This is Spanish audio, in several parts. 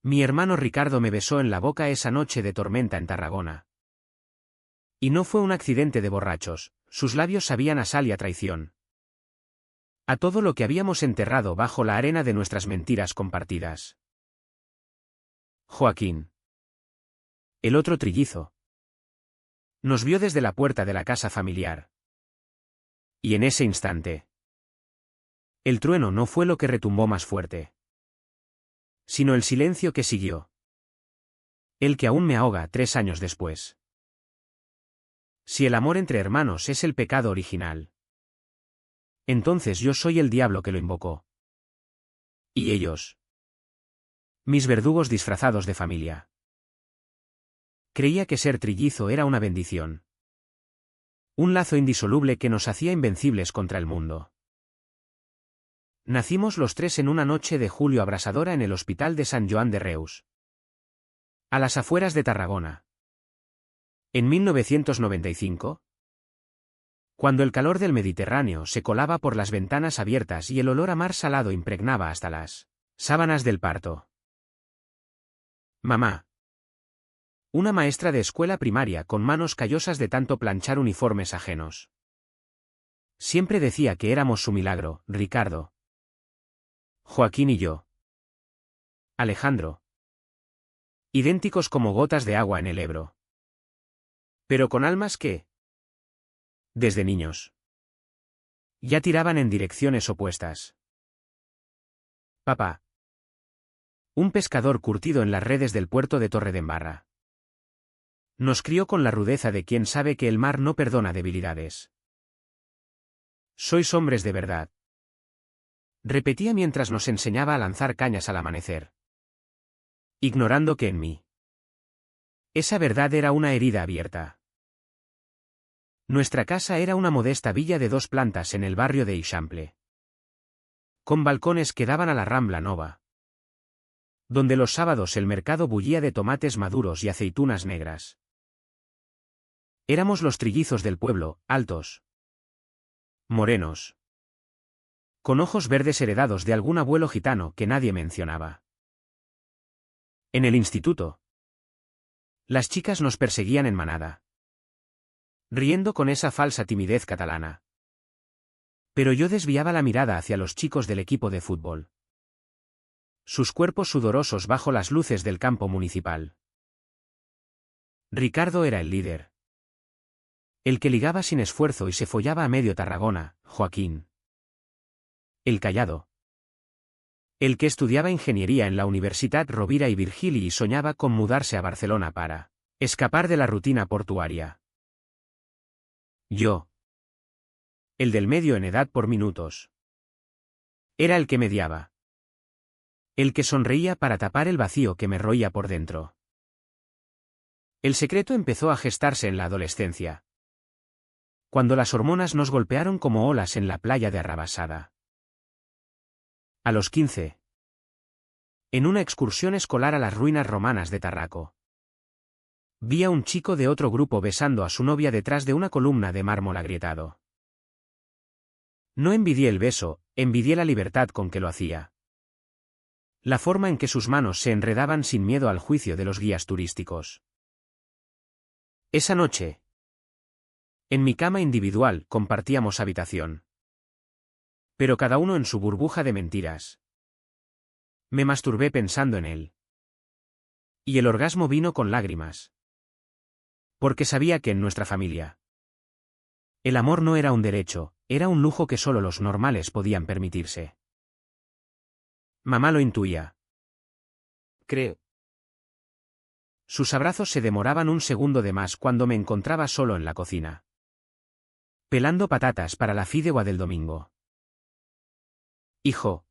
Mi hermano Ricardo me besó en la boca esa noche de tormenta en Tarragona. Y no fue un accidente de borrachos, sus labios sabían a sal y a traición. A todo lo que habíamos enterrado bajo la arena de nuestras mentiras compartidas. Joaquín. El otro trillizo. Nos vio desde la puerta de la casa familiar. Y en ese instante, el trueno no fue lo que retumbó más fuerte, sino el silencio que siguió. El que aún me ahoga 3 años después. Si el amor entre hermanos es el pecado original, entonces yo soy el diablo que lo invocó. Y ellos, mis verdugos disfrazados de familia. Creía que ser trillizo era una bendición. Un lazo indisoluble que nos hacía invencibles contra el mundo. Nacimos los 3 en una noche de julio abrasadora en el Hospital de Sant Joan de Reus, a las afueras de Tarragona. En 1995, cuando el calor del Mediterráneo se colaba por las ventanas abiertas y el olor a mar salado impregnaba hasta las sábanas del parto. Mamá. Una maestra de escuela primaria con manos callosas de tanto planchar uniformes ajenos. Siempre decía que éramos su milagro, Ricardo, Joaquín y yo. Alejandro. Idénticos como gotas de agua en el Ebro. Pero con almas que, desde niños, ya tiraban en direcciones opuestas. Papá. Un pescador curtido en las redes del puerto de Torredembarra. Nos crió con la rudeza de quien sabe que el mar no perdona debilidades. Sois hombres de verdad. Repetía mientras nos enseñaba a lanzar cañas al amanecer. Ignorando que en mí, esa verdad era una herida abierta. Nuestra casa era una modesta villa de 2 plantas en el barrio de Eixample, con balcones que daban a la Rambla Nova, donde los sábados el mercado bullía de tomates maduros y aceitunas negras. Éramos los trillizos del pueblo, altos, morenos, con ojos verdes heredados de algún abuelo gitano que nadie mencionaba. En el instituto, las chicas nos perseguían en manada, riendo con esa falsa timidez catalana. Pero yo desviaba la mirada hacia los chicos del equipo de fútbol. Sus cuerpos sudorosos bajo las luces del campo municipal. Ricardo era el líder. El que ligaba sin esfuerzo y se follaba a medio Tarragona, Joaquín. El callado. El que estudiaba ingeniería en la Universitat Rovira i Virgili y soñaba con mudarse a Barcelona para escapar de la rutina portuaria. Yo. El del medio en edad por minutos. Era el que mediaba. El que sonreía para tapar el vacío que me roía por dentro. El secreto empezó a gestarse en la adolescencia, cuando las hormonas nos golpearon como olas en la playa de Arrabasada. A los 15. En una excursión escolar a las ruinas romanas de Tarraco. Vi a un chico de otro grupo besando a su novia detrás de una columna de mármol agrietado. No envidié el beso, envidié la libertad con que lo hacía. La forma en que sus manos se enredaban sin miedo al juicio de los guías turísticos. Esa noche, en mi cama individual, compartíamos habitación. Pero cada uno en su burbuja de mentiras. Me masturbé pensando en él. Y el orgasmo vino con lágrimas. Porque sabía que en nuestra familia, el amor no era un derecho, era un lujo que solo los normales podían permitirse. Mamá lo intuía. Creo. Sus abrazos se demoraban un segundo de más cuando me encontraba solo en la cocina, pelando patatas para la fideuá del domingo. Hijo.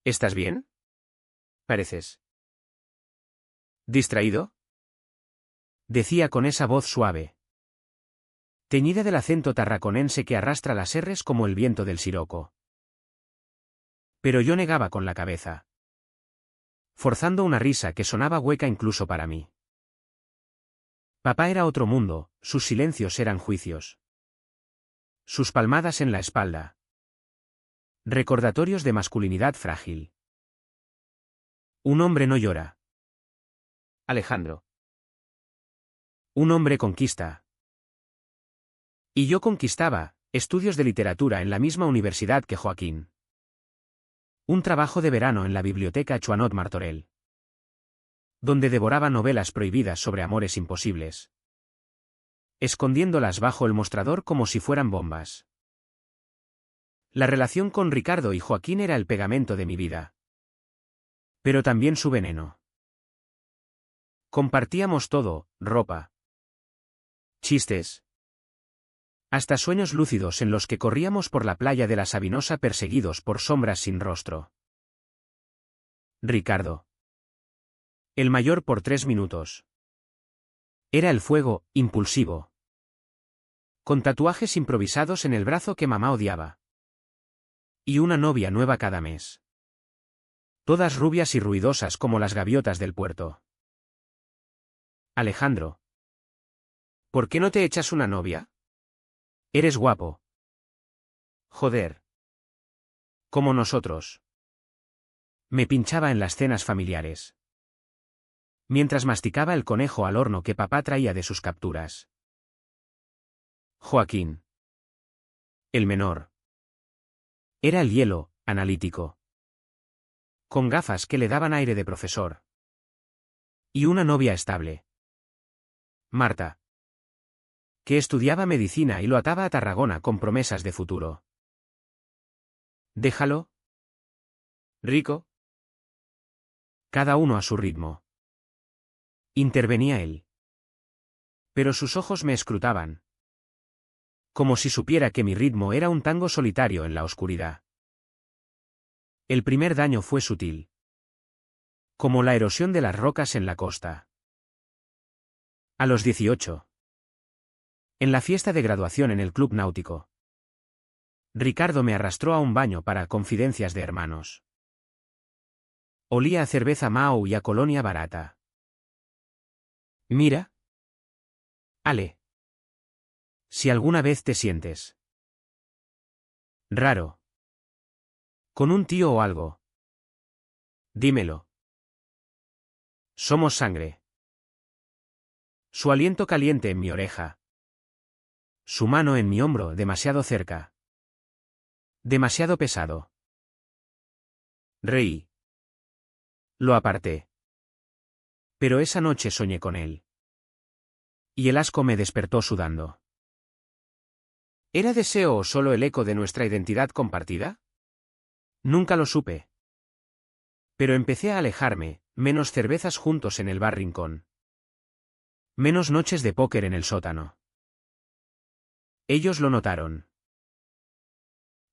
¿Estás bien? Pareces ¿distraído? Decía con esa voz suave, teñida del acento tarraconense que arrastra las erres como el viento del siroco. Pero yo negaba con la cabeza, forzando una risa que sonaba hueca incluso para mí. Papá era otro mundo, sus silencios eran juicios. Sus palmadas en la espalda. Recordatorios de masculinidad frágil. Un hombre no llora. Alejandro. Un hombre conquista. Y yo conquistaba estudios de literatura en la misma universidad que Joaquín. Un trabajo de verano en la biblioteca Chuanot Martorell, donde devoraba novelas prohibidas sobre amores imposibles, escondiéndolas bajo el mostrador como si fueran bombas. La relación con Ricardo y Joaquín era el pegamento de mi vida, pero también su veneno. Compartíamos todo: ropa, chistes, hasta sueños lúcidos en los que corríamos por la playa de la Sabinosa perseguidos por sombras sin rostro. Ricardo, el mayor por 3 minutos. Era el fuego, impulsivo, con tatuajes improvisados en el brazo que mamá odiaba. Y una novia nueva cada mes. Todas rubias y ruidosas como las gaviotas del puerto. Alejandro, ¿por qué no te echas una novia? Eres guapo. Joder. Como nosotros. Me pinchaba en las cenas familiares, mientras masticaba el conejo al horno que papá traía de sus capturas. Joaquín, el menor, era el hielo, analítico, con gafas que le daban aire de profesor. Y una novia estable. Marta, que estudiaba medicina y lo ataba a Tarragona con promesas de futuro. Déjalo. Rico. Cada uno a su ritmo. Intervenía él. Pero sus ojos me escrutaban, como si supiera que mi ritmo era un tango solitario en la oscuridad. El primer daño fue sutil, como la erosión de las rocas en la costa. A los 18. En la fiesta de graduación en el club náutico, Ricardo me arrastró a un baño para confidencias de hermanos. Olía a cerveza Mao y a colonia barata. Mira. Ale. Si alguna vez te sientes raro con un tío o algo, dímelo. Somos sangre. Su aliento caliente en mi oreja. Su mano en mi hombro, demasiado cerca. Demasiado pesado. Reí. Lo aparté. Pero esa noche soñé con él. Y el asco me despertó sudando. ¿Era deseo o solo el eco de nuestra identidad compartida? Nunca lo supe. Pero empecé a alejarme, menos cervezas juntos en el bar Rincón. Menos noches de póker en el sótano. Ellos lo notaron.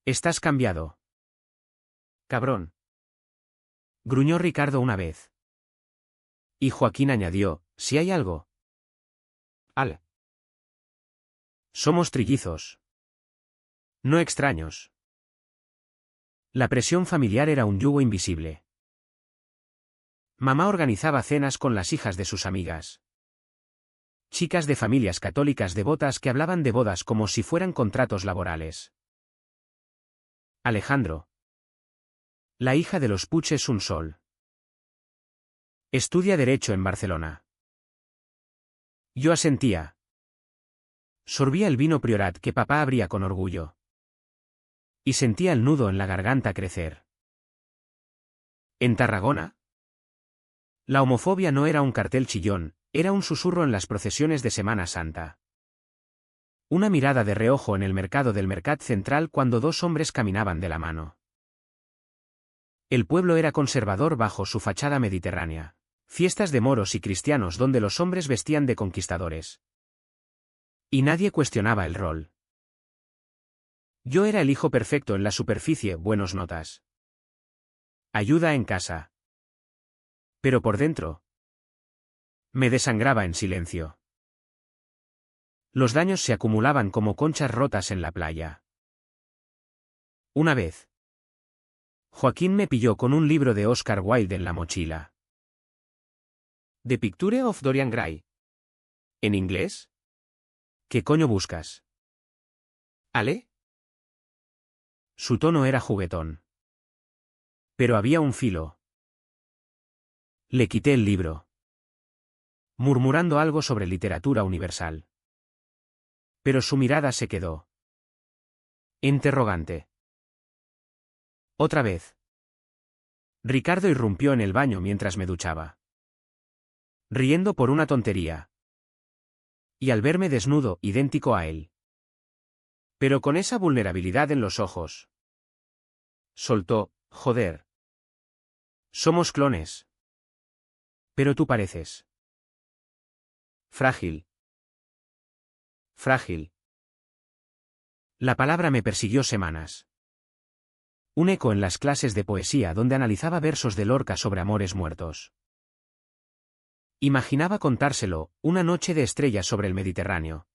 Estás cambiado. Cabrón. Gruñó Ricardo una vez. Y Joaquín añadió, si hay algo. Al. Somos trillizos. No extraños. La presión familiar era un yugo invisible. Mamá organizaba cenas con las hijas de sus amigas. Chicas de familias católicas devotas que hablaban de bodas como si fueran contratos laborales. Alejandro. La hija de los Puig es un sol. Estudia Derecho en Barcelona. Yo asentía. Sorbía el vino Priorat que papá abría con orgullo. Y sentía el nudo en la garganta crecer. ¿En Tarragona? La homofobia no era un cartel chillón, era un susurro en las procesiones de Semana Santa. Una mirada de reojo en el mercado del Mercat Central cuando dos hombres caminaban de la mano. El pueblo era conservador bajo su fachada mediterránea. Fiestas de moros y cristianos donde los hombres vestían de conquistadores. Y nadie cuestionaba el rol. Yo era el hijo perfecto en la superficie, buenos notas. Ayuda en casa. Pero por dentro. Me desangraba en silencio. Los daños se acumulaban como conchas rotas en la playa. Una vez. Joaquín me pilló con un libro de Oscar Wilde en la mochila. The Picture of Dorian Gray. ¿En inglés? ¿Qué coño buscas? ¿Ale? Su tono era juguetón. Pero había un filo. Le quité el libro, murmurando algo sobre literatura universal. Pero su mirada se quedó interrogante. Otra vez. Ricardo irrumpió en el baño mientras me duchaba, riendo por una tontería. Y al verme desnudo, idéntico a él, pero con esa vulnerabilidad en los ojos, soltó: joder. Somos clones. Pero tú pareces frágil. Frágil. La palabra me persiguió semanas. Un eco en las clases de poesía donde analizaba versos de Lorca sobre amores muertos. Imaginaba contárselo, una noche de estrellas sobre el Mediterráneo,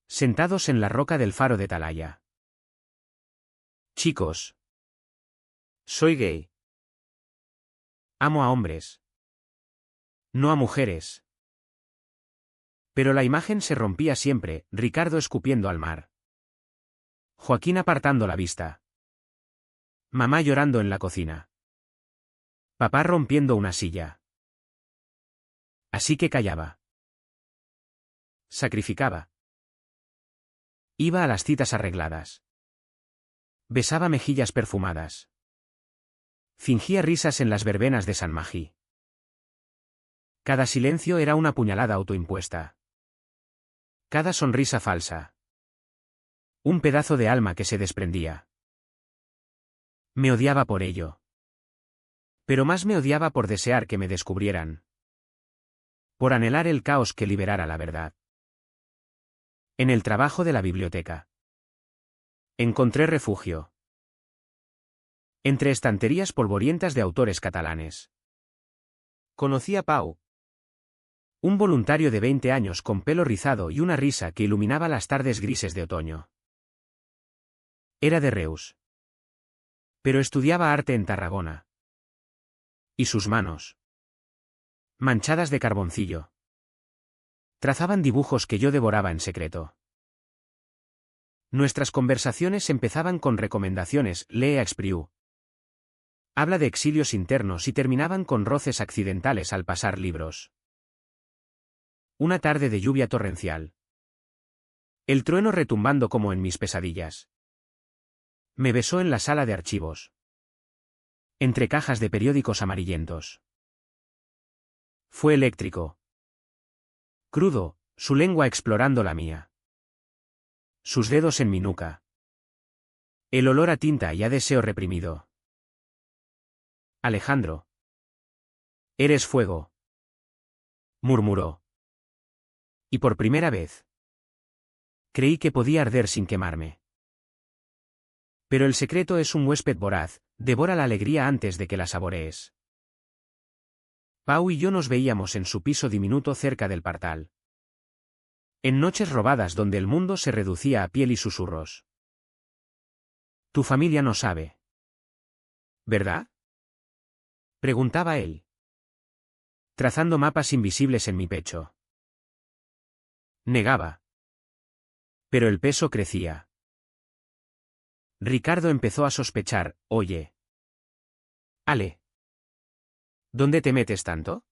sentados en la roca del faro de Talaya. Chicos. Soy gay. Amo a hombres. No a mujeres. Pero la imagen se rompía siempre, Ricardo escupiendo al mar. Joaquín apartando la vista. Mamá llorando en la cocina. Papá rompiendo una silla. Así que callaba. Sacrificaba. Iba a las citas arregladas. Besaba mejillas perfumadas. Fingía risas en las verbenas de San Magí. Cada silencio era una puñalada autoimpuesta. Cada sonrisa falsa. Un pedazo de alma que se desprendía. Me odiaba por ello. Pero más me odiaba por desear que me descubrieran. Por anhelar el caos que liberara la verdad. En el trabajo de la biblioteca encontré refugio. Entre estanterías polvorientas de autores catalanes. Conocí a Pau. Un voluntario de 20 años con pelo rizado y una risa que iluminaba las tardes grises de otoño. Era de Reus. Pero estudiaba arte en Tarragona. Y sus manos, manchadas de carboncillo, trazaban dibujos que yo devoraba en secreto. Nuestras conversaciones empezaban con recomendaciones: lee a Espriu. Habla de exilios internos y terminaban con roces accidentales al pasar libros. Una tarde de lluvia torrencial. El trueno retumbando como en mis pesadillas. Me besó en la sala de archivos. Entre cajas de periódicos amarillentos. Fue eléctrico. Crudo, su lengua explorando la mía. Sus dedos en mi nuca. El olor a tinta y a deseo reprimido. Alejandro. Eres fuego. Murmuró. Y por primera vez, creí que podía arder sin quemarme. Pero el secreto es un huésped voraz, devora la alegría antes de que la saborees. Pau y yo nos veíamos en su piso diminuto cerca del Partal. En noches robadas donde el mundo se reducía a piel y susurros. Tu familia no sabe, ¿verdad? Preguntaba él, trazando mapas invisibles en mi pecho. Negaba. Pero el peso crecía. Ricardo empezó a sospechar: oye. Ale. ¿Dónde te metes tanto?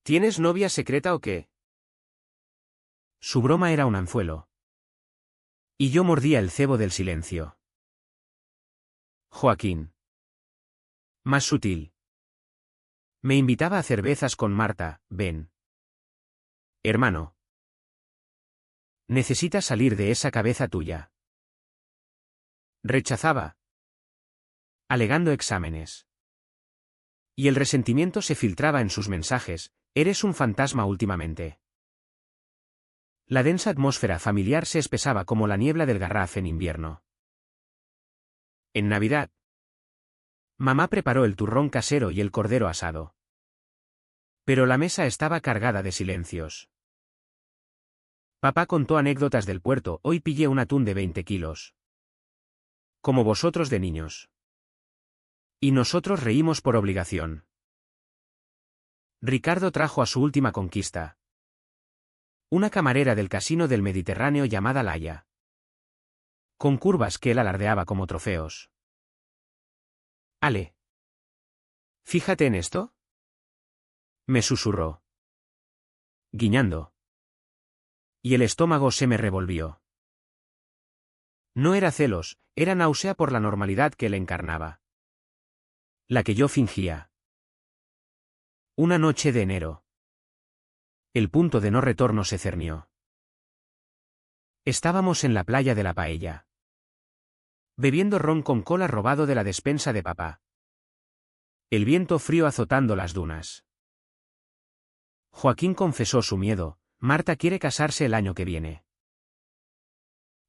¿Tienes novia secreta o qué? Su broma era un anzuelo. Y yo mordía el cebo del silencio. Joaquín. Más sutil. Me invitaba a cervezas con Marta: ven. Hermano. Necesitas salir de esa cabeza tuya. Rechazaba. Alegando exámenes. Y el resentimiento se filtraba en sus mensajes: eres un fantasma últimamente. La densa atmósfera familiar se espesaba como la niebla del Garraf en invierno. En Navidad, mamá preparó el turrón casero y el cordero asado. Pero la mesa estaba cargada de silencios. Papá contó anécdotas del puerto: hoy pillé un atún de 20 kilos. Como vosotros de niños. Y nosotros reímos por obligación. Ricardo trajo a su última conquista. Una camarera del casino del Mediterráneo llamada Laia. Con curvas que él alardeaba como trofeos. Ale. Fíjate en esto. Me susurró, guiñando. Y el estómago se me revolvió. No era celos, era náusea por la normalidad que él encarnaba. La que yo fingía. Una noche de enero. El punto de no retorno se cernió. Estábamos en la playa de la Paella, bebiendo ron con cola robado de la despensa de papá. El viento frío azotando las dunas. Joaquín confesó su miedo: Marta quiere casarse el año que viene.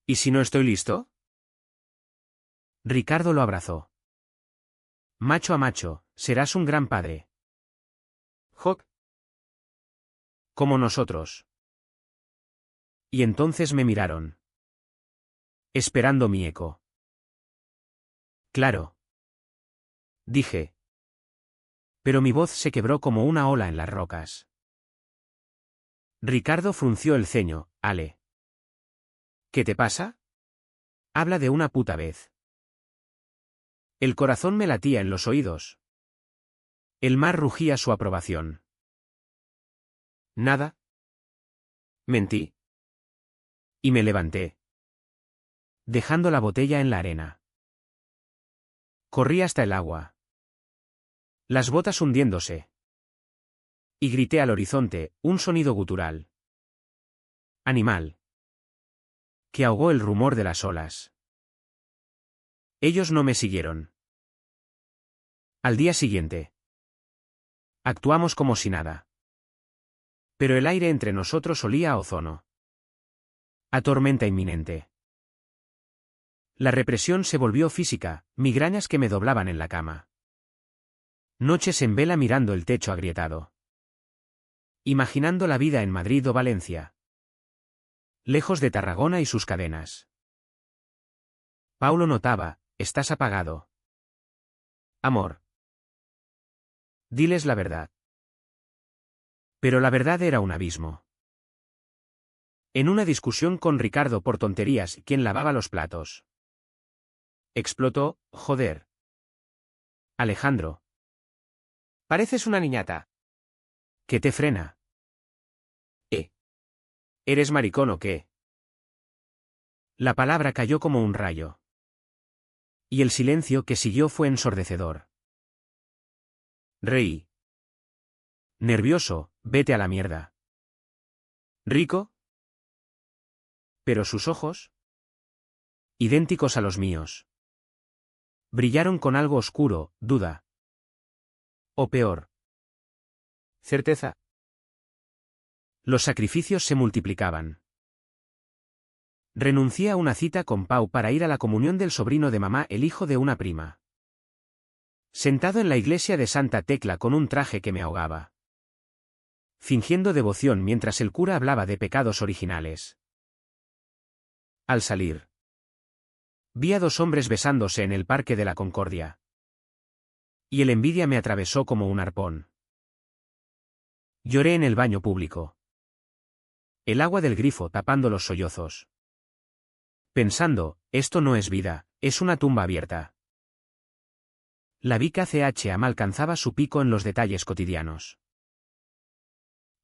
¿Y si no estoy listo? Ricardo lo abrazó. Macho a macho, serás un gran padre. Joc. Como nosotros. Y entonces me miraron, esperando mi eco. Claro. Dije. Pero mi voz se quebró como una ola en las rocas. Ricardo frunció el ceño. Ale. ¿Qué te pasa? Habla de una puta vez. El corazón me latía en los oídos. El mar rugía su aprobación. Nada. Mentí. Y me levanté, dejando la botella en la arena. Corrí hasta el agua, las botas hundiéndose. Y grité al horizonte, un sonido gutural. Animal. Que ahogó el rumor de las olas. Ellos no me siguieron. Al día siguiente. Actuamos como si nada. Pero el aire entre nosotros olía a ozono. A tormenta inminente. La represión se volvió física, migrañas que me doblaban en la cama. Noches en vela mirando el techo agrietado. Imaginando la vida en Madrid o Valencia. Lejos de Tarragona y sus cadenas. Paulo notaba: estás apagado. Amor. Diles la verdad. Pero la verdad era un abismo. En una discusión con Ricardo por tonterías, ¿quién lavaba los platos? Explotó: joder. Alejandro. Pareces una niñata. ¿Qué te frena? ¿Eres maricón o qué? La palabra cayó como un rayo. Y el silencio que siguió fue ensordecedor. Reí. Nervioso: vete a la mierda. ¿Rico? Pero sus ojos, idénticos a los míos, brillaron con algo oscuro: duda. O peor, Certeza. los sacrificios se multiplicaban. Renuncié a una cita con Pau para ir a la comunión del sobrino de mamá, el hijo de una prima. Sentado en la iglesia de Santa Tecla con un traje que me ahogaba. Fingiendo devoción mientras el cura hablaba de pecados originales. Al salir, vi a dos hombres besándose en el Parque de la Concordia. Y el envidia me atravesó como un arpón. Lloré en el baño público. El agua del grifo tapando los sollozos. Pensando: esto no es vida, es una tumba abierta. La Vica CHM alcanzaba su pico en los detalles cotidianos.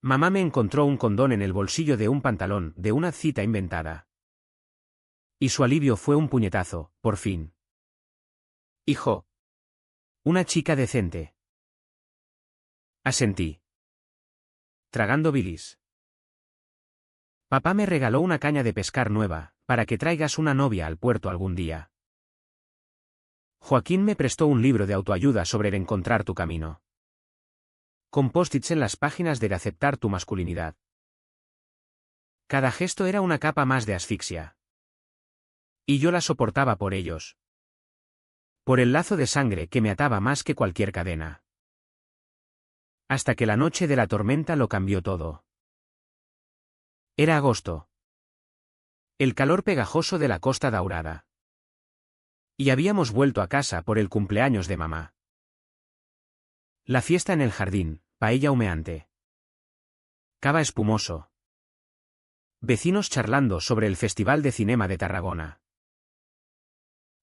Mamá me encontró un condón en el bolsillo de un pantalón, de una cita inventada. Y su alivio fue un puñetazo: por fin. Hijo. Una chica decente. Asentí, tragando bilis. Papá me regaló una caña de pescar nueva, para que traigas una novia al puerto algún día. Joaquín me prestó un libro de autoayuda sobre el encontrar tu camino. Con post-its en las páginas de aceptar tu masculinidad. Cada gesto era una capa más de asfixia. Y yo la soportaba por ellos. Por el lazo de sangre que me ataba más que cualquier cadena. Hasta que la noche de la tormenta lo cambió todo. Era agosto. El calor pegajoso de la Costa Daurada. Y habíamos vuelto a casa por el cumpleaños de mamá. La fiesta en el jardín, paella humeante. Cava espumoso. Vecinos charlando sobre el Festival de Cinema de Tarragona.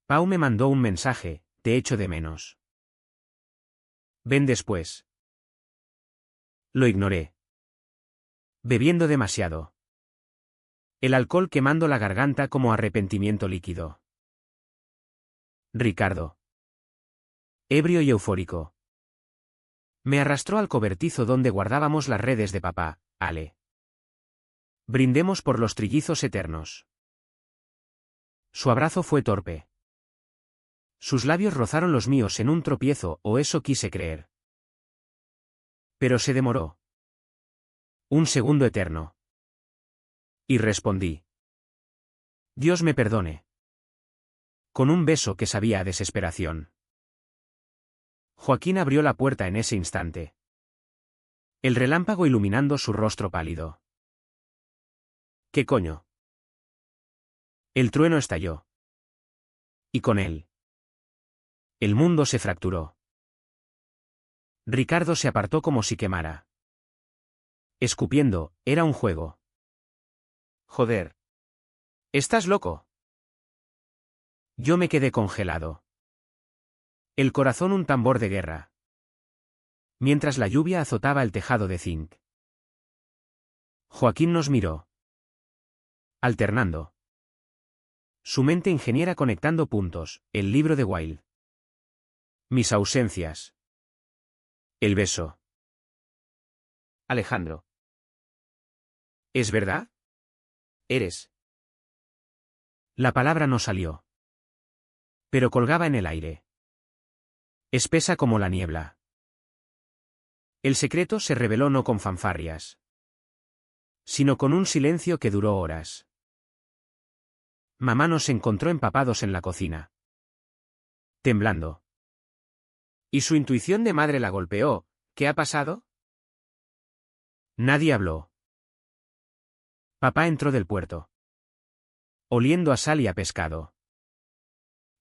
Pau me mandó un mensaje: te echo de menos. Ven después. Lo ignoré. Bebiendo demasiado. El alcohol quemando la garganta como arrepentimiento líquido. Ricardo. Ebrio y eufórico. Me arrastró al cobertizo donde guardábamos las redes de papá, Ale. Brindemos por los trillizos eternos. Su abrazo fue torpe. Sus labios rozaron los míos en un tropiezo, o eso quise creer. Pero se demoró. Un segundo eterno. Y respondí. Dios me perdone. Con un beso que sabía a desesperación. Joaquín abrió la puerta en ese instante. El relámpago iluminando su rostro pálido. ¿Qué coño? El trueno estalló. Y con él. El mundo se fracturó. Ricardo se apartó como si quemara. Escupiendo, era un juego. Joder. ¿Estás loco? Yo me quedé congelado. El corazón un tambor de guerra. Mientras la lluvia azotaba el tejado de zinc. Joaquín nos miró. Alternando. Su mente ingeniera conectando puntos, el libro de Wilde. Mis ausencias. El beso. Alejandro. ¿Es verdad? Eres. La palabra no salió. Pero colgaba en el aire. Espesa como la niebla. El secreto se reveló no con fanfarrias, sino con un silencio que duró horas. Mamá nos encontró empapados en la cocina. Temblando. Y su intuición de madre la golpeó. ¿Qué ha pasado? Nadie habló. Papá entró del puerto. Oliendo a sal y a pescado.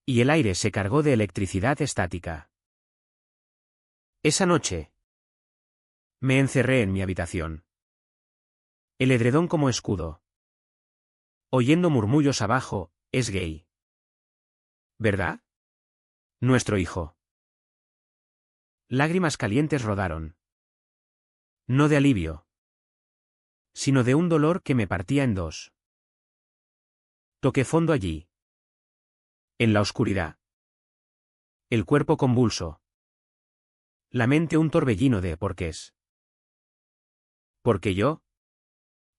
Y el aire se cargó de electricidad estática. Esa noche. Me encerré en mi habitación. El edredón como escudo. Oyendo murmullos abajo, es gay. ¿Verdad? Nuestro hijo. Lágrimas calientes rodaron. No de alivio, sino de un dolor que me partía en dos. Toqué fondo allí. En la oscuridad. El cuerpo convulso. La mente un torbellino de porqués. ¿Por qué yo?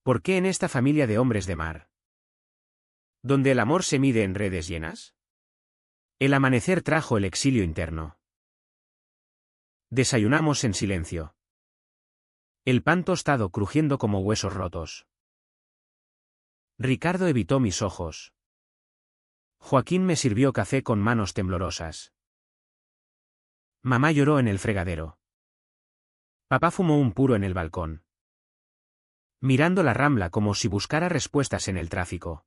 ¿Por qué en esta familia de hombres de mar? ¿Donde el amor se mide en redes llenas? El amanecer trajo el exilio interno. Desayunamos en silencio. El pan tostado crujiendo como huesos rotos. Ricardo evitó mis ojos. Joaquín me sirvió café con manos temblorosas. Mamá lloró en el fregadero. Papá fumó un puro en el balcón. Mirando la Rambla como si buscara respuestas en el tráfico.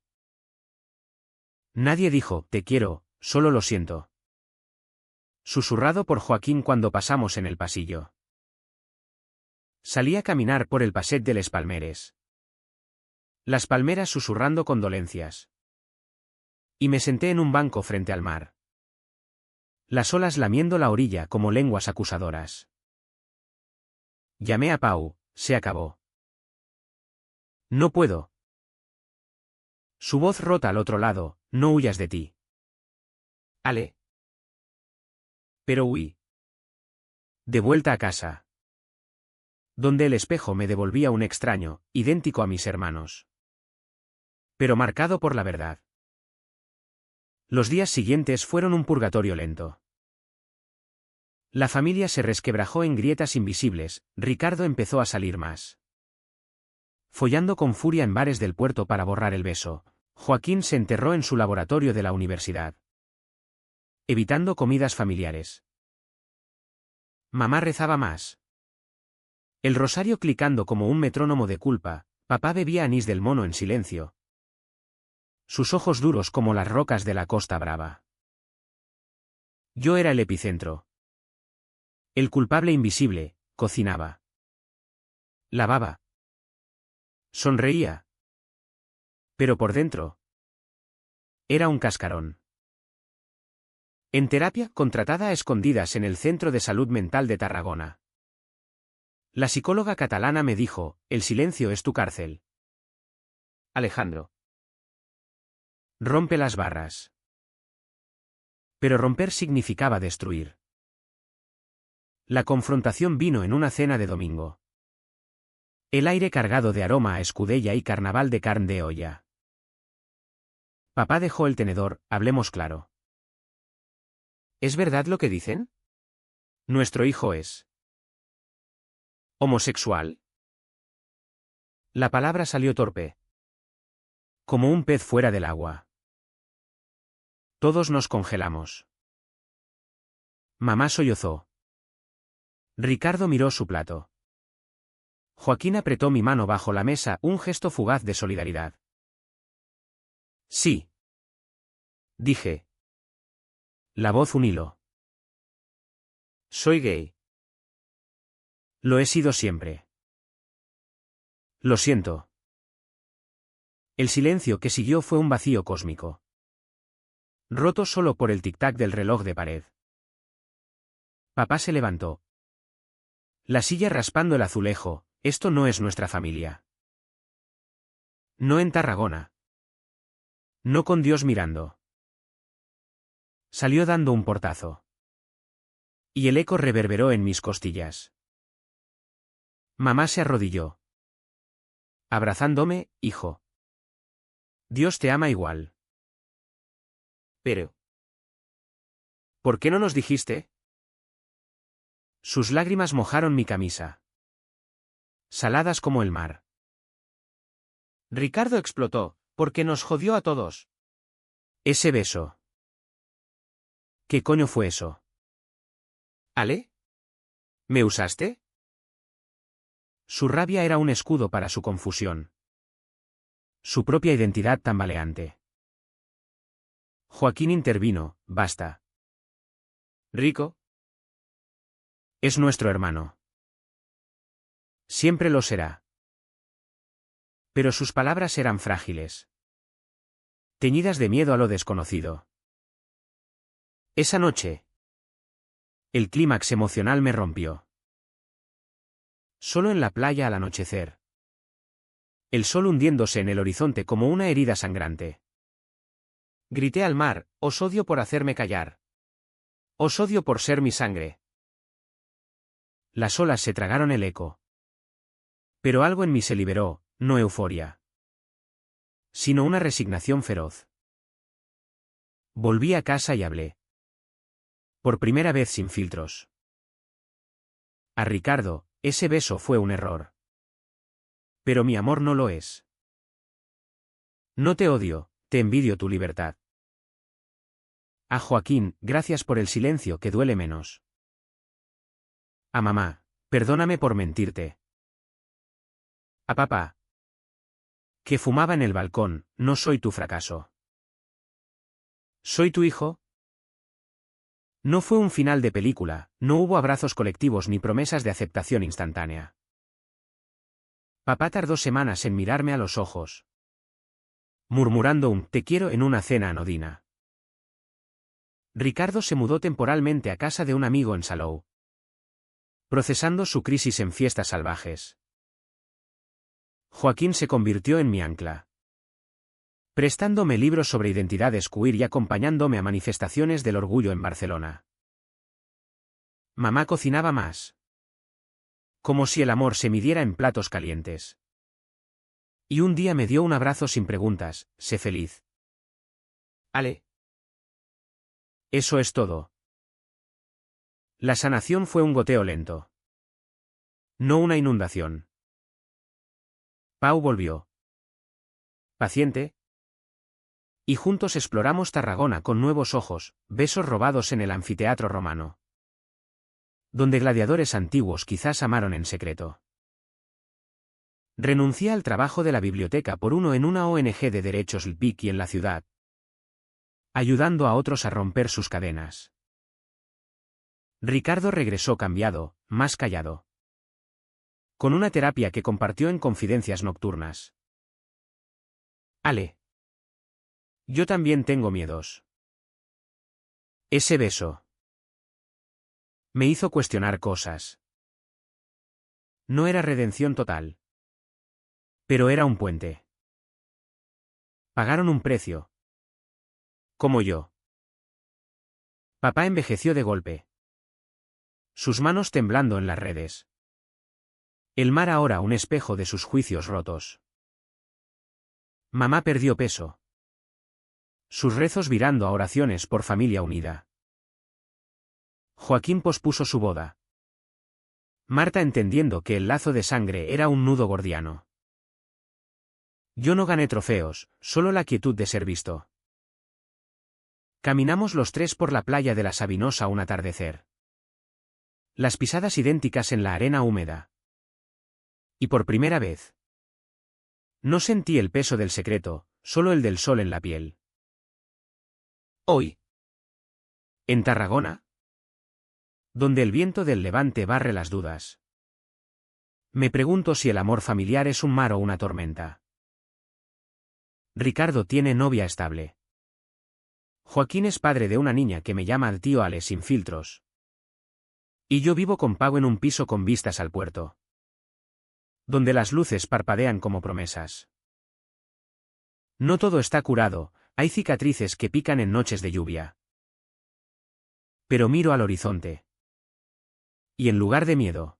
Nadie dijo, te quiero, solo lo siento. Susurrado por Joaquín cuando pasamos en el pasillo. Salí a caminar por el Passet de les Palmeres. Las palmeras susurrando condolencias. Y me senté en un banco frente al mar. Las olas lamiendo la orilla como lenguas acusadoras. Llamé a Pau, se acabó. No puedo. Su voz rota al otro lado, no huyas de ti. Ale. Pero huí. De vuelta a casa. Donde el espejo me devolvía un extraño, idéntico a mis hermanos. Pero marcado por la verdad. Los días siguientes fueron un purgatorio lento. La familia se resquebrajó en grietas invisibles, Ricardo empezó a salir más. Follando con furia en bares del puerto para borrar el beso, Joaquín se enterró en su laboratorio de la universidad. Evitando comidas familiares. Mamá rezaba más. El rosario clicando como un metrónomo de culpa, papá bebía anís del mono en silencio. Sus ojos duros como las rocas de la Costa Brava. Yo era el epicentro. El culpable invisible, cocinaba. Lavaba. Sonreía. Pero por dentro. Era un cascarón. En terapia, contratada a escondidas en el Centro de Salud Mental de Tarragona. La psicóloga catalana me dijo, el silencio es tu cárcel. Alejandro. Rompe las barras. Pero romper significaba destruir. La confrontación vino en una cena de domingo. El aire cargado de aroma a escudella y carnaval de carne de olla. Papá dejó el tenedor, hablemos claro. ¿Es verdad lo que dicen? Nuestro hijo es ¿homosexual? La palabra salió torpe. Como un pez fuera del agua. Todos nos congelamos. Mamá sollozó. Ricardo miró su plato. Joaquín apretó mi mano bajo la mesa, un gesto fugaz de solidaridad. Sí. Dije. La voz un hilo. Soy gay. Lo he sido siempre. Lo siento. El silencio que siguió fue un vacío cósmico. Roto solo por el tic-tac del reloj de pared. Papá se levantó. La silla raspando el azulejo, esto no es nuestra familia. No en Tarragona. No con Dios mirando. Salió dando un portazo. Y el eco reverberó en mis costillas. Mamá se arrodilló. Abrazándome, hijo. Dios te ama igual. Pero. ¿Por qué no nos dijiste? Sus lágrimas mojaron mi camisa. Saladas como el mar. Ricardo explotó, porque nos jodió a todos. Ese beso. ¿Qué coño fue eso? ¿Ale? ¿Me usaste? Su rabia era un escudo para su confusión. Su propia identidad tambaleante. Joaquín intervino, basta. Rico. Es nuestro hermano. Siempre lo será. Pero sus palabras eran frágiles. Teñidas de miedo a lo desconocido. Esa noche. El clímax emocional me rompió. Solo en la playa al anochecer. El sol hundiéndose en el horizonte como una herida sangrante. Grité al mar, os odio por hacerme callar. Os odio por ser mi sangre. Las olas se tragaron el eco. Pero algo en mí se liberó, no euforia. Sino una resignación feroz. Volví a casa y hablé. Por primera vez sin filtros. A Ricardo, ese beso fue un error. Pero mi amor no lo es. No te odio, te envidio tu libertad. A Joaquín, gracias por el silencio que duele menos. A mamá, perdóname por mentirte. A papá, que fumaba en el balcón, no soy tu fracaso. ¿Soy tu hijo? No fue un final de película, no hubo abrazos colectivos ni promesas de aceptación instantánea. Papá tardó semanas en mirarme a los ojos, murmurando un te quiero en una cena anodina. Ricardo se mudó temporalmente a casa de un amigo en Salou, procesando su crisis en fiestas salvajes. Joaquín se convirtió en mi ancla, prestándome libros sobre identidades queer y acompañándome a manifestaciones del orgullo en Barcelona. Mamá cocinaba más. Como si el amor se midiera en platos calientes. Y un día me dio un abrazo sin preguntas, sé feliz. Ale. Eso es todo. La sanación fue un goteo lento. No una inundación. Pau volvió. Paciente. Y juntos exploramos Tarragona con nuevos ojos, besos robados en el anfiteatro romano. Donde gladiadores antiguos quizás amaron en secreto. Renuncié al trabajo de la biblioteca por uno en una ONG de derechos LGBTI en la ciudad, ayudando a otros a romper sus cadenas. Ricardo regresó cambiado, más callado. Con una terapia que compartió en confidencias nocturnas. Ale. Yo también tengo miedos. Ese beso me hizo cuestionar cosas. No era redención total. Pero era un puente. Pagaron un precio. Como yo. Papá envejeció de golpe. Sus manos temblando en las redes. El mar ahora un espejo de sus juicios rotos. Mamá perdió peso. Sus rezos virando a oraciones por familia unida. Joaquín pospuso su boda. Marta entendiendo que el lazo de sangre era un nudo gordiano. Yo no gané trofeos, solo la quietud de ser visto. Caminamos los tres por la playa de la Sabinosa un atardecer. Las pisadas idénticas en la arena húmeda. Y por primera vez. No sentí el peso del secreto, solo el del sol en la piel. Hoy. En Tarragona. Donde el viento del levante barre las dudas. Me pregunto si el amor familiar es un mar o una tormenta. Ricardo tiene novia estable. Joaquín es padre de una niña que me llama al tío Ale sin filtros. Y yo vivo con Pau en un piso con vistas al puerto. Donde las luces parpadean como promesas. No todo está curado, hay cicatrices que pican en noches de lluvia. Pero miro al horizonte. Y en lugar de miedo,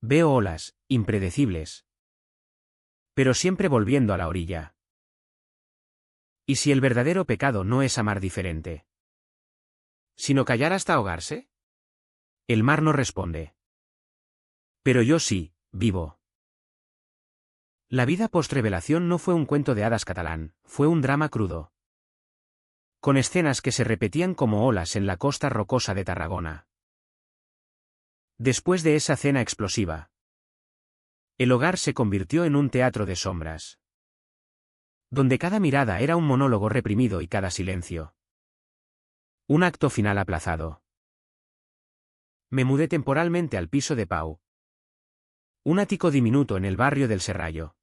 veo olas, impredecibles. Pero siempre volviendo a la orilla. ¿Y si el verdadero pecado no es amar diferente, sino callar hasta ahogarse? El mar no responde. Pero yo sí, vivo. La vida post-revelación no fue un cuento de hadas catalán, fue un drama crudo. Con escenas que se repetían como olas en la costa rocosa de Tarragona. Después de esa cena explosiva, el hogar se convirtió en un teatro de sombras. Donde cada mirada era un monólogo reprimido y cada silencio. Un acto final aplazado. Me mudé temporalmente al piso de Pau. Un ático diminuto en el barrio del Serrallo.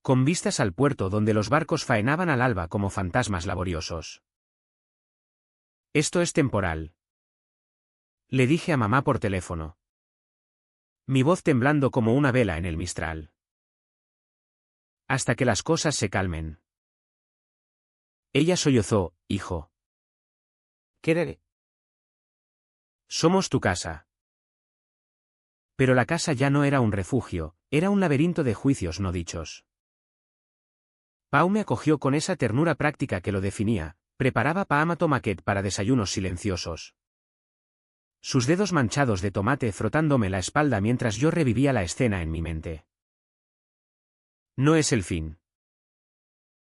Con vistas al puerto donde los barcos faenaban al alba como fantasmas laboriosos. Esto es temporal. Le dije a mamá por teléfono. Mi voz temblando como una vela en el mistral. Hasta que las cosas se calmen. Ella sollozó, hijo. ¿Qué? Somos tu casa. Pero la casa ya no era un refugio, era un laberinto de juicios no dichos. Pau me acogió con esa ternura práctica que lo definía, preparaba Pahama Tomaquet para desayunos silenciosos. Sus dedos manchados de tomate frotándome la espalda mientras yo revivía la escena en mi mente. No es el fin.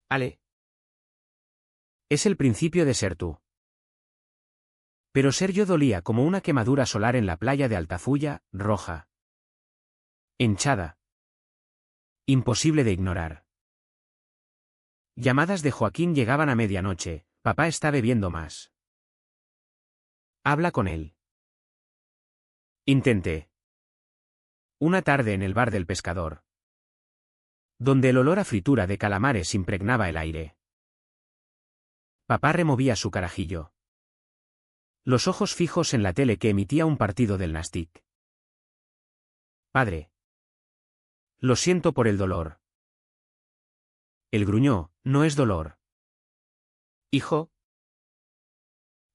Ale. Es el principio de ser tú. Pero ser yo dolía como una quemadura solar en la playa de Altafulla, roja. Hinchada. Imposible de ignorar. Llamadas de Joaquín llegaban a medianoche, papá está bebiendo más. Habla con él. Intenté. Una tarde en el bar del pescador. Donde el olor a fritura de calamares impregnaba el aire. Papá removía su carajillo. Los ojos fijos en la tele que emitía un partido del Nastic. Padre. Lo siento por el dolor. Él gruñó, no es dolor. Hijo.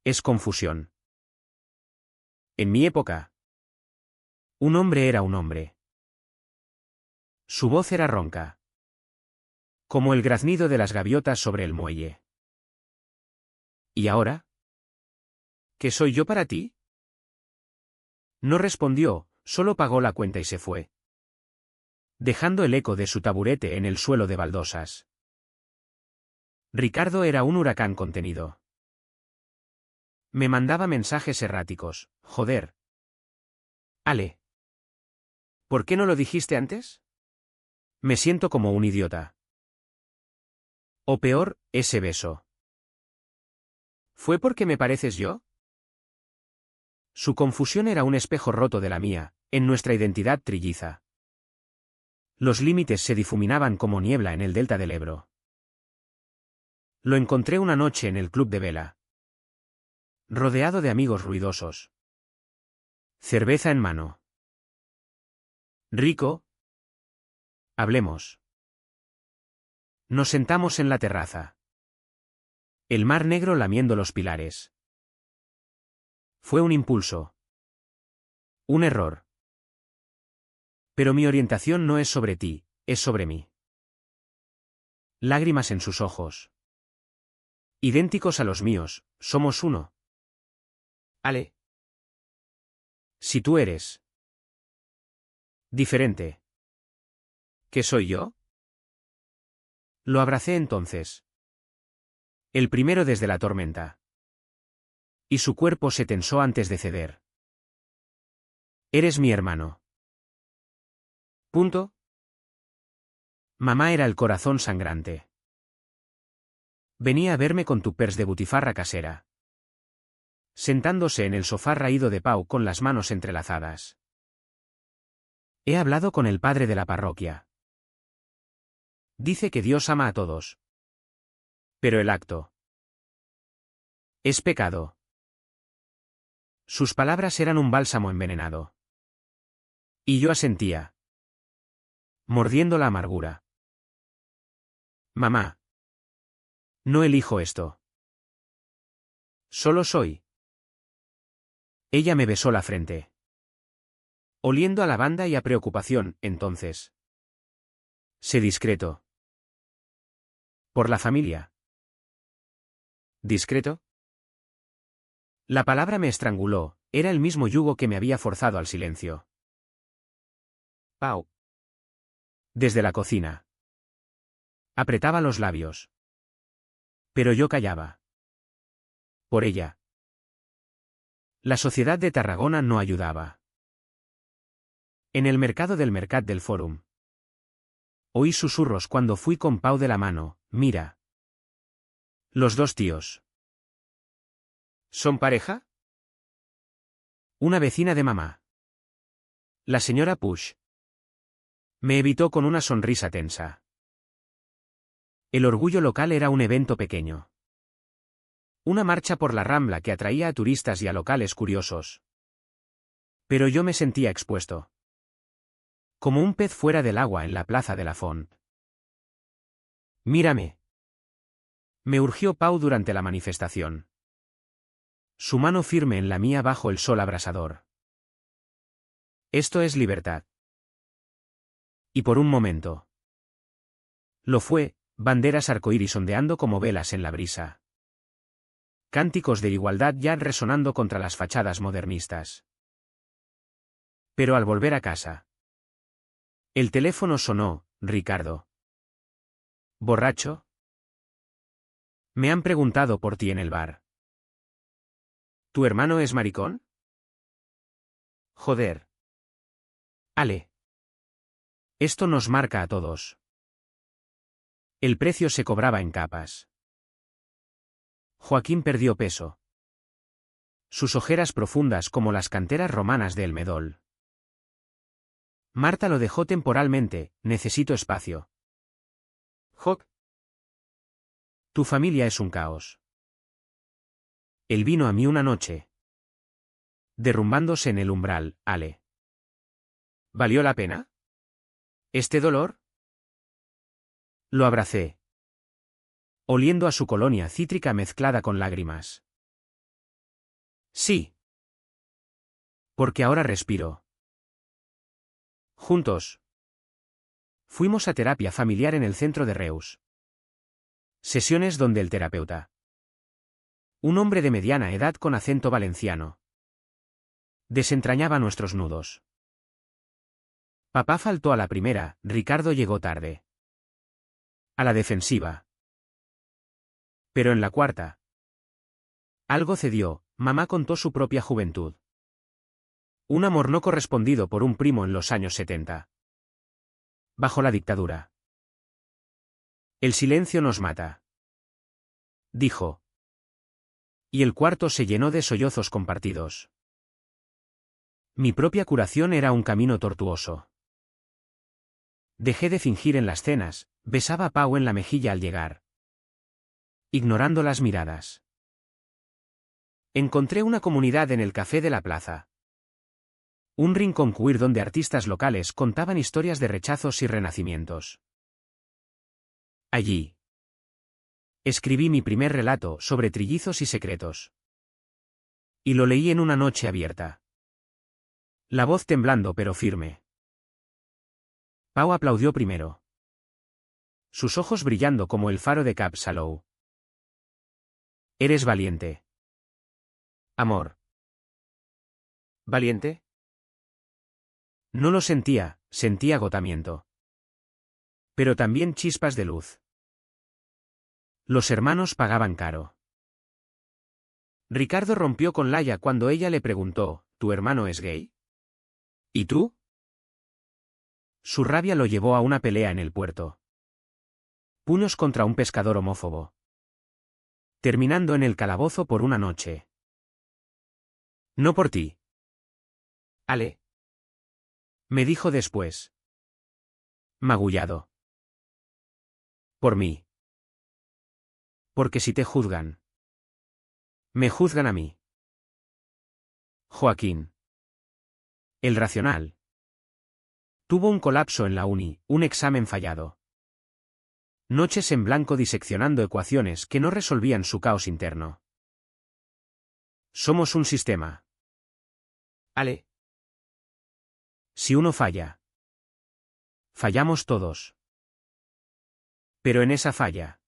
Es confusión. En mi época. Un hombre era un hombre. Su voz era ronca. Como el graznido de las gaviotas sobre el muelle. ¿Y ahora? ¿Qué soy yo para ti? No respondió, solo pagó la cuenta y se fue. Dejando el eco de su taburete en el suelo de baldosas. Ricardo era un huracán contenido. Me mandaba mensajes erráticos, joder. Ale. ¿Por qué no lo dijiste antes? Me siento como un idiota. O peor, ese beso. ¿Fue porque me pareces yo? Su confusión era un espejo roto de la mía, en nuestra identidad trilliza. Los límites se difuminaban como niebla en el delta del Ebro. Lo encontré una noche en el club de vela. Rodeado de amigos ruidosos. Cerveza en mano. Rico. Hablemos. Nos sentamos en la terraza. El mar negro lamiendo los pilares. Fue un impulso. Un error. Pero mi orientación no es sobre ti, es sobre mí. Lágrimas en sus ojos. Idénticos a los míos, somos uno. Ale. Si tú eres diferente. ¿Qué soy yo? Lo abracé entonces. El primero desde la tormenta. Y su cuerpo se tensó antes de ceder. Eres mi hermano. Punto. Mamá era el corazón sangrante. Venía a verme con tupers de butifarra casera. Sentándose en el sofá raído de Pau con las manos entrelazadas. He hablado con el padre de la parroquia. Dice que Dios ama a todos. Pero el acto es pecado. Sus palabras eran un bálsamo envenenado. Y yo asentía, mordiendo la amargura. Mamá. No elijo esto. Solo soy. Ella me besó la frente. Oliendo a lavanda y a preocupación, entonces. Sé discreto. Por la familia. ¿Discreto? La palabra me estranguló, era el mismo yugo que me había forzado al silencio. Pau. Desde la cocina. Apretaba los labios. Pero yo callaba. Por ella. La sociedad de Tarragona no ayudaba. En el mercado del Mercat del Fòrum. Oí susurros cuando fui con Pau de la mano, mira. Los dos tíos. ¿Son pareja? Una vecina de mamá. La señora Push. Me evitó con una sonrisa tensa. El orgullo local era un evento pequeño. Una marcha por la Rambla que atraía a turistas y a locales curiosos. Pero yo me sentía expuesto. Como un pez fuera del agua en la plaza de la Font. Mírame. Me urgió Pau durante la manifestación. Su mano firme en la mía bajo el sol abrasador. Esto es libertad. Y por un momento. Lo fue, banderas arcoíris ondeando como velas en la brisa. Cánticos de igualdad ya resonando contra las fachadas modernistas. Pero al volver a casa. El teléfono sonó, Ricardo. ¿Borracho? Me han preguntado por ti en el bar. ¿Tu hermano es maricón? Joder. Ale. Esto nos marca a todos. El precio se cobraba en capas. Joaquín perdió peso. Sus ojeras profundas como las canteras romanas de El Medol. Marta lo dejó temporalmente, necesito espacio. Joc. Tu familia es un caos. Él vino a mí una noche. Derrumbándose en el umbral, Ale. ¿Valió la pena? ¿Este dolor? Lo abracé. Oliendo a su colonia cítrica mezclada con lágrimas. Sí. Porque ahora respiro. Juntos. Fuimos a terapia familiar en el centro de Reus. Sesiones donde el terapeuta. Un hombre de mediana edad con acento valenciano. Desentrañaba nuestros nudos. Papá faltó a la primera, Ricardo llegó tarde. A la defensiva. Pero en la cuarta. Algo cedió, mamá contó su propia juventud. Un amor no correspondido por un primo en los años 70. Bajo la dictadura. El silencio nos mata. Dijo. Y el cuarto se llenó de sollozos compartidos. Mi propia curación era un camino tortuoso. Dejé de fingir en las cenas, besaba a Pau en la mejilla al llegar. Ignorando las miradas. Encontré una comunidad en el café de la plaza. Un rincón queer donde artistas locales contaban historias de rechazos y renacimientos. Allí escribí mi primer relato sobre trillizos y secretos. Y lo leí en una noche abierta. La voz temblando pero firme. Pau aplaudió primero. Sus ojos brillando como el faro de Cap Salou. Eres valiente. Amor. ¿Valiente? No lo sentía, sentía agotamiento. Pero también chispas de luz. Los hermanos pagaban caro. Ricardo rompió con Laia cuando ella le preguntó, ¿tu hermano es gay? ¿Y tú? Su rabia lo llevó a una pelea en el puerto. Puños contra un pescador homófobo. Terminando en el calabozo por una noche. No por ti. Ale. Me dijo después. Magullado. Por mí. Porque si te juzgan. Me juzgan a mí. Joaquín. El racional. Tuvo un colapso en la uni, un examen fallado. Noches en blanco diseccionando ecuaciones que no resolvían su caos interno. Somos un sistema. Ale. Si uno falla. Fallamos todos. Pero en esa falla.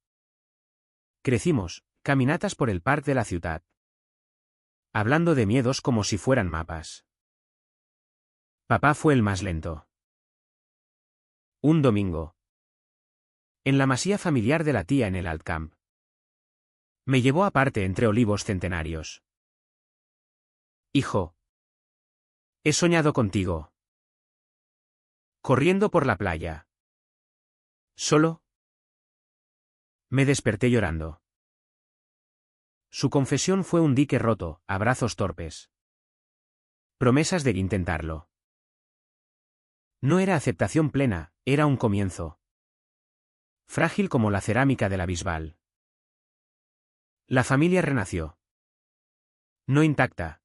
Crecimos, caminatas por el parque de la ciudad. Hablando de miedos como si fueran mapas. Papá fue el más lento. Un domingo. En la masía familiar de la tía en el Altcamp. Me llevó aparte entre olivos centenarios. Hijo. He soñado contigo. Corriendo por la playa. ¿Solo? Me desperté llorando. Su confesión fue un dique roto, abrazos torpes. Promesas de intentarlo. No era aceptación plena, era un comienzo. Frágil como la cerámica de la Bisbal. La familia renació. No intacta.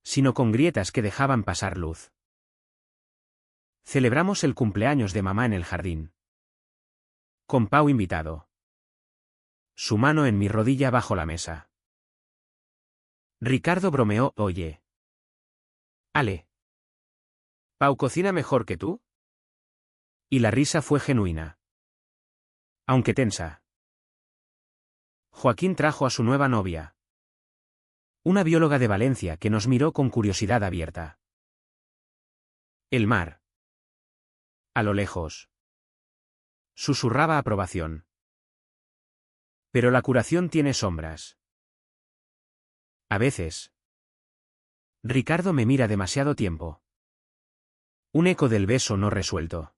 Sino con grietas que dejaban pasar luz. Celebramos el cumpleaños de mamá en el jardín. Con Pau invitado. Su mano en mi rodilla bajo la mesa. Ricardo bromeó, oye. Ale. ¿Pau cocina mejor que tú? Y la risa fue genuina. Aunque tensa. Joaquín trajo a su nueva novia. Una bióloga de Valencia que nos miró con curiosidad abierta. El mar. A lo lejos. Susurraba aprobación. Pero la curación tiene sombras. A veces. Ricardo me mira demasiado tiempo. Un eco del beso no resuelto.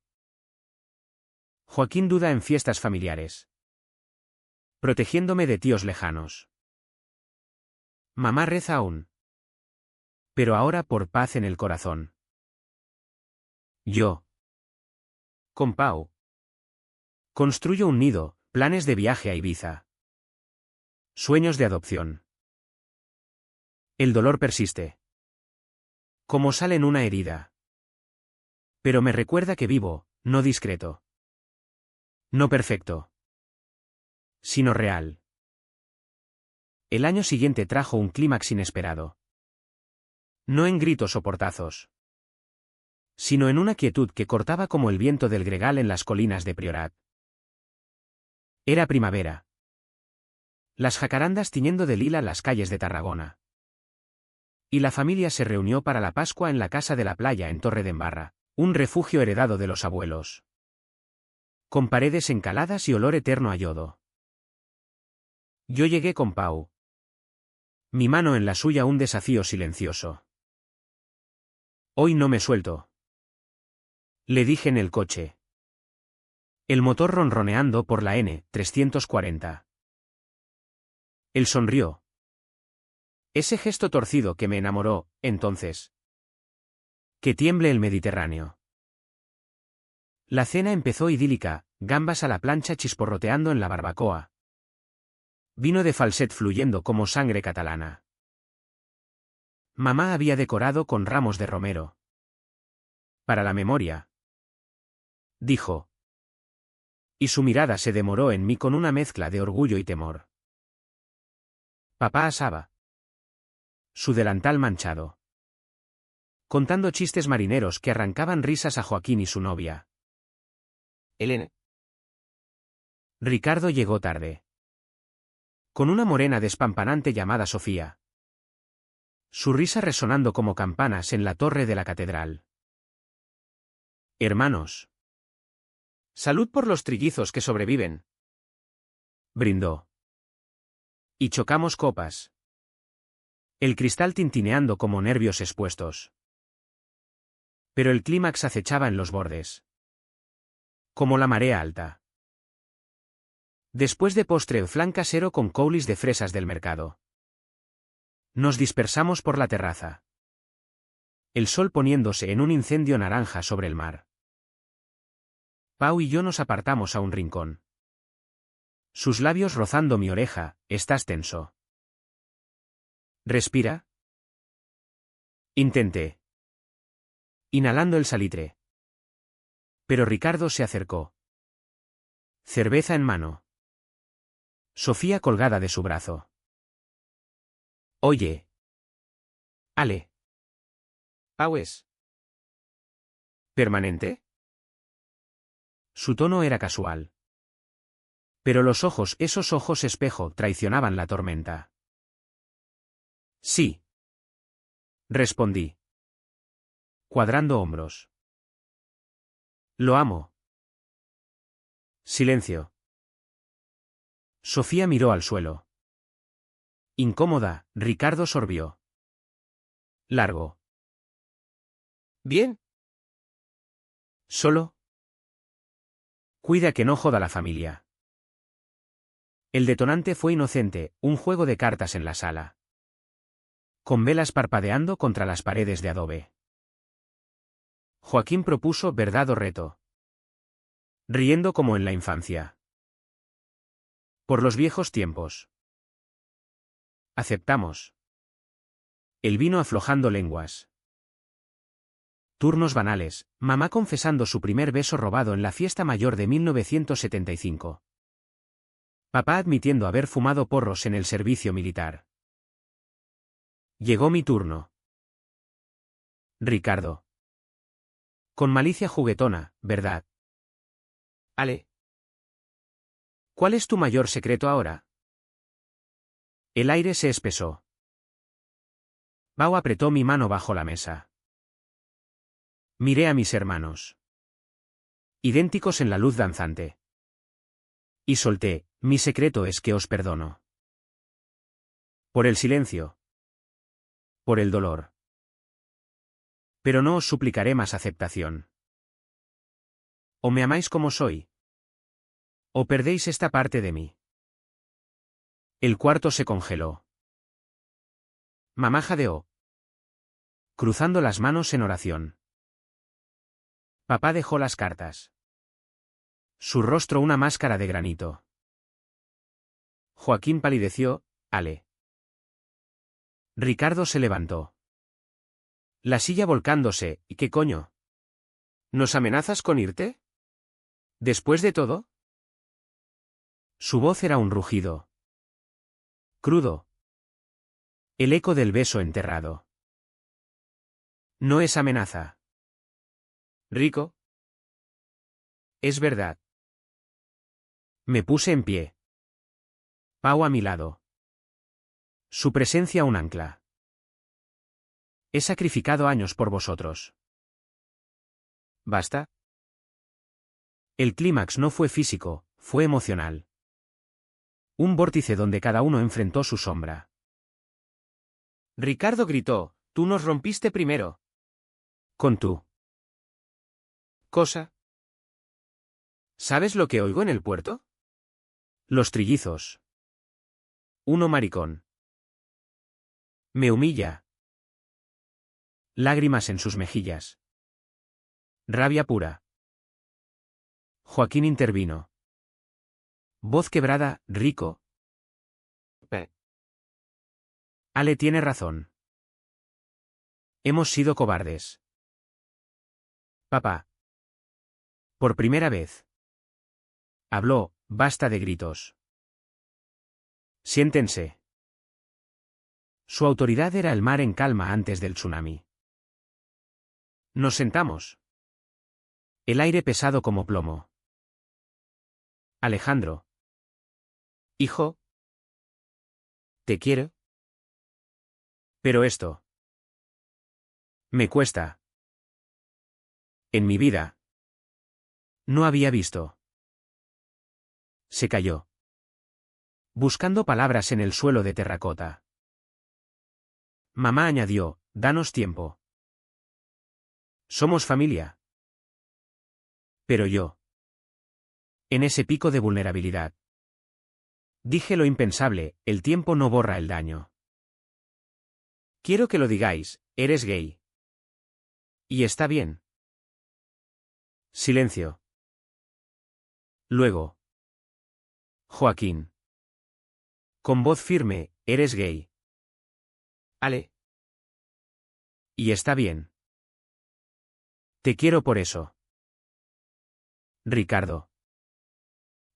Joaquín duda en fiestas familiares. Protegiéndome de tíos lejanos. Mamá reza aún. Pero ahora por paz en el corazón. Yo. Con Pau. Construyo un nido, planes de viaje a Ibiza. Sueños de adopción. El dolor persiste. Como sal en una herida. Pero me recuerda que vivo, no discreto. No perfecto. Sino real. El año siguiente trajo un clímax inesperado. No en gritos o portazos. Sino en una quietud que cortaba como el viento del gregal en las colinas de Priorat. Era primavera. Las jacarandas tiñendo de lila las calles de Tarragona. Y la familia se reunió para la Pascua en la casa de la playa en Torredembarra, un refugio heredado de los abuelos. Con paredes encaladas y olor eterno a yodo. Yo llegué con Pau. Mi mano en la suya un desafío silencioso. Hoy no me suelto. Le dije en el coche. El motor ronroneando por la N340. Él sonrió. Ese gesto torcido que me enamoró, entonces. Que tiemble el Mediterráneo. La cena empezó idílica, gambas a la plancha chisporroteando en la barbacoa. Vino de Falset fluyendo como sangre catalana. Mamá había decorado con ramos de romero. Para la memoria. Dijo. Y su mirada se demoró en mí con una mezcla de orgullo y temor. Papá asaba. Su delantal manchado. Contando chistes marineros que arrancaban risas a Joaquín y su novia. Elena. Ricardo llegó tarde. Con una morena despampanante llamada Sofía. Su risa resonando como campanas en la torre de la catedral. Hermanos. Salud por los trillizos que sobreviven. Brindó. Y chocamos copas. El cristal tintineando como nervios expuestos. Pero el clímax acechaba en los bordes. Como la marea alta. Después de postre flan casero con coulis de fresas del mercado. Nos dispersamos por la terraza. El sol poniéndose en un incendio naranja sobre el mar. Pau y yo nos apartamos a un rincón. Sus labios rozando mi oreja, estás tenso. ¿Respira? Intenté. Inhalando el salitre. Pero Ricardo se acercó. Cerveza en mano. Sofía colgada de su brazo. Oye. Ale. Pau es. ¿Permanente? Su tono era casual. Pero los ojos, esos ojos espejo, traicionaban la tormenta. Sí. Respondí. Cuadrando hombros. Lo amo. Silencio. Sofía miró al suelo. Incómoda, Ricardo sorbió. Largo. ¿Bien? ¿Solo? Cuida que no joda la familia. El detonante fue inocente, un juego de cartas en la sala. Con velas parpadeando contra las paredes de adobe. Joaquín propuso verdad o reto. Riendo como en la infancia. Por los viejos tiempos. Aceptamos. El vino aflojando lenguas. Turnos banales, mamá confesando su primer beso robado en la fiesta mayor de 1975. Papá admitiendo haber fumado porros en el servicio militar. Llegó mi turno. Ricardo. Con malicia juguetona, ¿verdad? Ale. ¿Cuál es tu mayor secreto ahora? El aire se espesó. Pau apretó mi mano bajo la mesa. Miré a mis hermanos. Idénticos en la luz danzante. Y solté, mi secreto es que os perdono. Por el silencio. Por el dolor. Pero no os suplicaré más aceptación. O me amáis como soy. O perdéis esta parte de mí. El cuarto se congeló. Mamá jadeó. Cruzando las manos en oración. Papá dejó las cartas. Su rostro una máscara de granito. Joaquín palideció, Ale. Ricardo se levantó. La silla volcándose, ¿y qué coño? ¿Nos amenazas con irte? ¿Después de todo? Su voz era un rugido. Crudo. El eco del beso enterrado. No es amenaza. Rico. Es verdad. Me puse en pie. Pau a mi lado. Su presencia un ancla. He sacrificado años por vosotros. ¿Basta? El clímax no fue físico, fue emocional. Un vórtice donde cada uno enfrentó su sombra. Ricardo gritó, tú nos rompiste primero. Con tú. ¿Cosa? ¿Sabes lo que oigo en el puerto? Los trillizos. Uno maricón. Me humilla. Lágrimas en sus mejillas. Rabia pura. Joaquín intervino. Voz quebrada, Rico. Pe. Ale tiene razón. Hemos sido cobardes. Papá. Por primera vez. Habló, basta de gritos. Siéntense. Su autoridad era el mar en calma antes del tsunami. Nos sentamos. El aire pesado como plomo. Alejandro. Hijo. Te quiero. Pero esto. Me cuesta. En mi vida. No había visto. Se calló. Buscando palabras en el suelo de terracota. Mamá añadió, danos tiempo. Somos familia. Pero yo. En ese pico de vulnerabilidad. Dije lo impensable, el tiempo no borra el daño. Quiero que lo digáis, eres gay. Y está bien. Silencio. Luego. Joaquín. Con voz firme, eres gay. Ale. Y está bien. Te quiero por eso. Ricardo.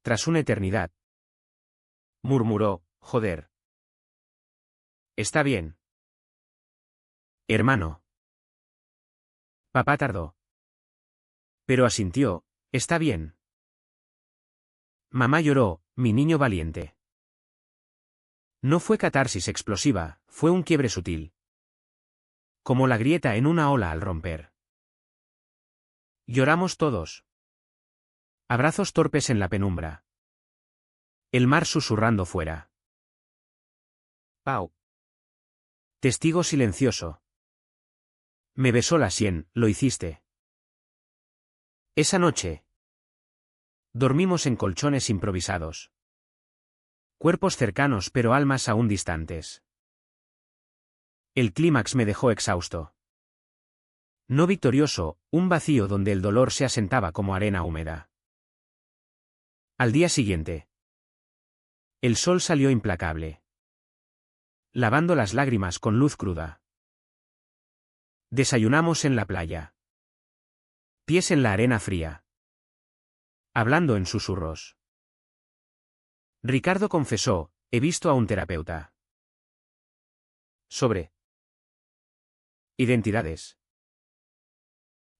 Tras una eternidad. Murmuró, joder. Está bien. Hermano. Papá tardó. Pero asintió, está bien. Mamá lloró, mi niño valiente. No fue catarsis explosiva, fue un quiebre sutil. Como la grieta en una ola al romper. Lloramos todos. Abrazos torpes en la penumbra. El mar susurrando fuera. Pau. Testigo silencioso. Me besó la sien, lo hiciste. Esa noche. Dormimos en colchones improvisados. Cuerpos cercanos pero almas aún distantes. El clímax me dejó exhausto. No victorioso, un vacío donde el dolor se asentaba como arena húmeda. Al día siguiente. El sol salió implacable. Lavando las lágrimas con luz cruda. Desayunamos en la playa. Pies en la arena fría. Hablando en susurros. Ricardo confesó, he visto a un terapeuta. Sobre. Identidades.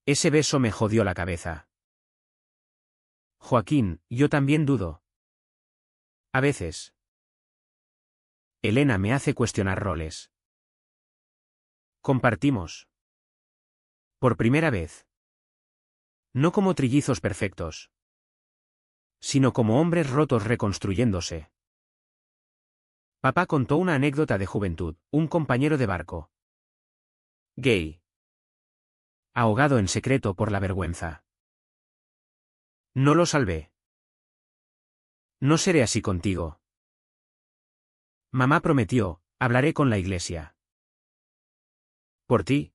Ese beso me jodió la cabeza. Joaquín, yo también dudo. A veces. Elena me hace cuestionar roles. Compartimos. Por primera vez. No como trillizos perfectos. Sino como hombres rotos reconstruyéndose. Papá contó una anécdota de juventud, un compañero de barco. Gay. Ahogado en secreto por la vergüenza. No lo salvé. No seré así contigo. Mamá prometió, hablaré con la iglesia. Por ti.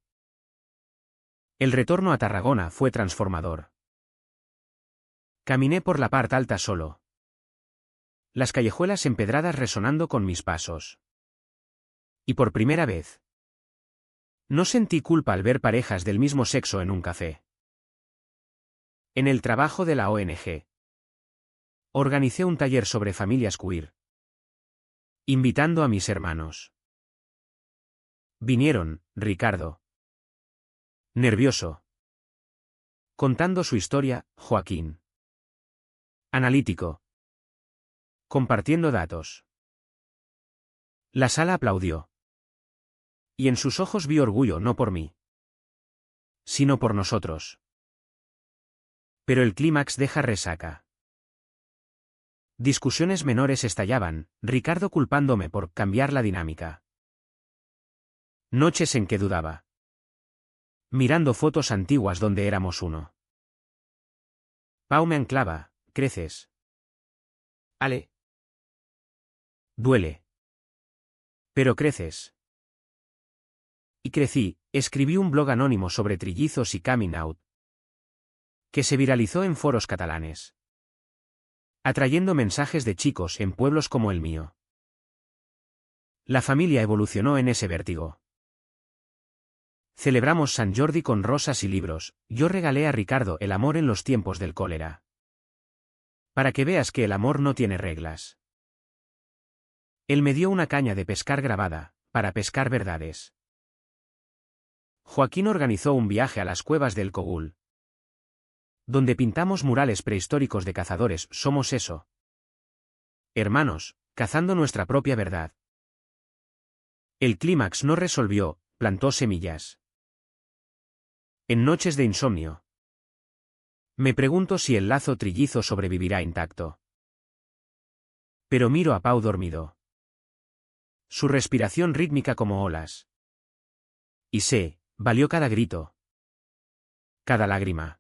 El retorno a Tarragona fue transformador. Caminé por la parte alta solo. Las callejuelas empedradas resonando con mis pasos. Y por primera vez. No sentí culpa al ver parejas del mismo sexo en un café. En el trabajo de la ONG. Organicé un taller sobre familias queer. Invitando a mis hermanos. Vinieron, Ricardo. Nervioso. Contando su historia, Joaquín. Analítico. Compartiendo datos. La sala aplaudió. Y en sus ojos vi orgullo no por mí. Sino por nosotros. Pero el clímax deja resaca. Discusiones menores estallaban, Ricardo culpándome por cambiar la dinámica. Noches en que dudaba. Mirando fotos antiguas donde éramos uno. Pau me anclaba, creces. Ale. Duele. Pero creces. Y crecí, escribí un blog anónimo sobre trillizos y coming out. Que se viralizó en foros catalanes. Atrayendo mensajes de chicos en pueblos como el mío. La familia evolucionó en ese vértigo. Celebramos San Jordi con rosas y libros, yo regalé a Ricardo el amor en los tiempos del cólera. Para que veas que el amor no tiene reglas. Él me dio una caña de pescar grabada, para pescar verdades. Joaquín organizó un viaje a las cuevas del Cogul, donde pintamos murales prehistóricos de cazadores. Somos eso. Hermanos, cazando nuestra propia verdad. El clímax no resolvió, plantó semillas. En noches de insomnio. Me pregunto si el lazo trillizo sobrevivirá intacto. Pero miro a Pau dormido. Su respiración rítmica como olas. Y sé, valió cada grito. Cada lágrima.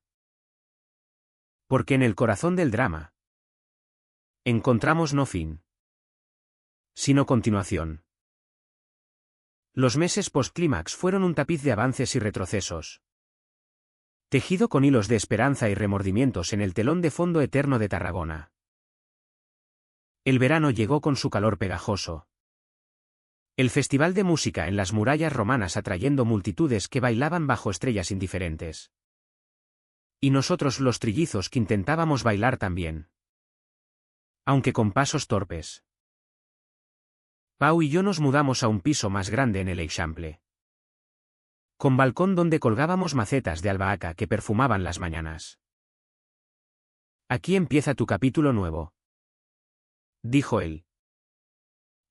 Porque en el corazón del drama encontramos no fin, sino continuación. Los meses post-clímax fueron un tapiz de avances y retrocesos, tejido con hilos de esperanza y remordimientos en el telón de fondo eterno de Tarragona. El verano llegó con su calor pegajoso. El festival de música en las murallas romanas atrayendo multitudes que bailaban bajo estrellas indiferentes. Y nosotros los trillizos que intentábamos bailar también. Aunque con pasos torpes. Pau y yo nos mudamos a un piso más grande en el Eixample. Con balcón donde colgábamos macetas de albahaca que perfumaban las mañanas. Aquí empieza tu capítulo nuevo, dijo él,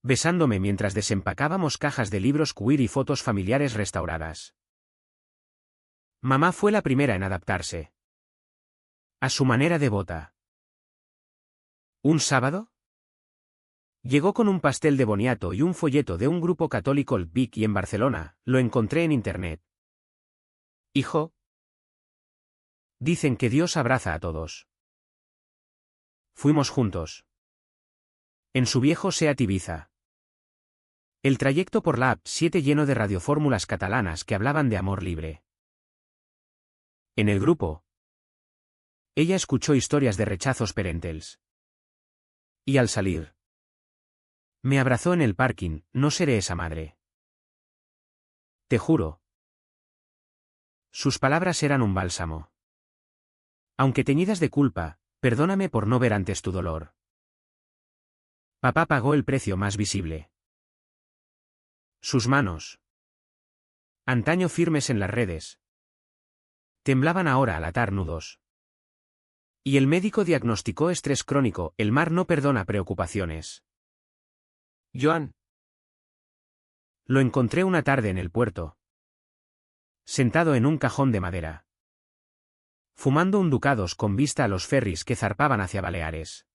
besándome mientras desempacábamos cajas de libros queer y fotos familiares restauradas. Mamá fue la primera en adaptarse. A su manera devota. ¿Un sábado? Llegó con un pastel de boniato y un folleto de un grupo católico Vic y en Barcelona, lo encontré en internet. Hijo. Dicen que Dios abraza a todos. Fuimos juntos. En su viejo Seat Ibiza. El trayecto por la AP7 lleno de radiofórmulas catalanas que hablaban de amor libre. En el grupo. Ella escuchó historias de rechazos parentals. Y al salir. Me abrazó en el parking, no seré esa madre. Te juro. Sus palabras eran un bálsamo. Aunque teñidas de culpa, perdóname por no ver antes tu dolor. Papá pagó el precio más visible. Sus manos. Antaño firmes en las redes. Temblaban ahora al atar nudos. Y el médico diagnosticó estrés crónico, el mar no perdona preocupaciones. Joan. Lo encontré una tarde en el puerto. Sentado en un cajón de madera. Fumando un ducados con vista a los ferries que zarpaban hacia Baleares.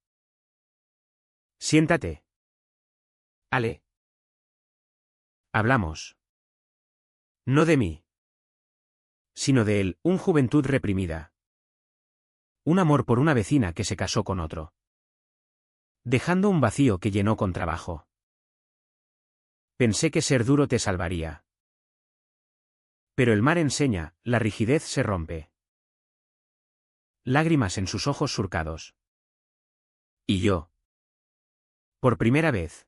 Siéntate. Ale. Hablamos. No de mí. Sino de él, un juventud reprimida. Un amor por una vecina que se casó con otro. Dejando un vacío que llenó con trabajo. Pensé que ser duro te salvaría. Pero el mar enseña, la rigidez se rompe. Lágrimas en sus ojos surcados. Y yo. Por primera vez.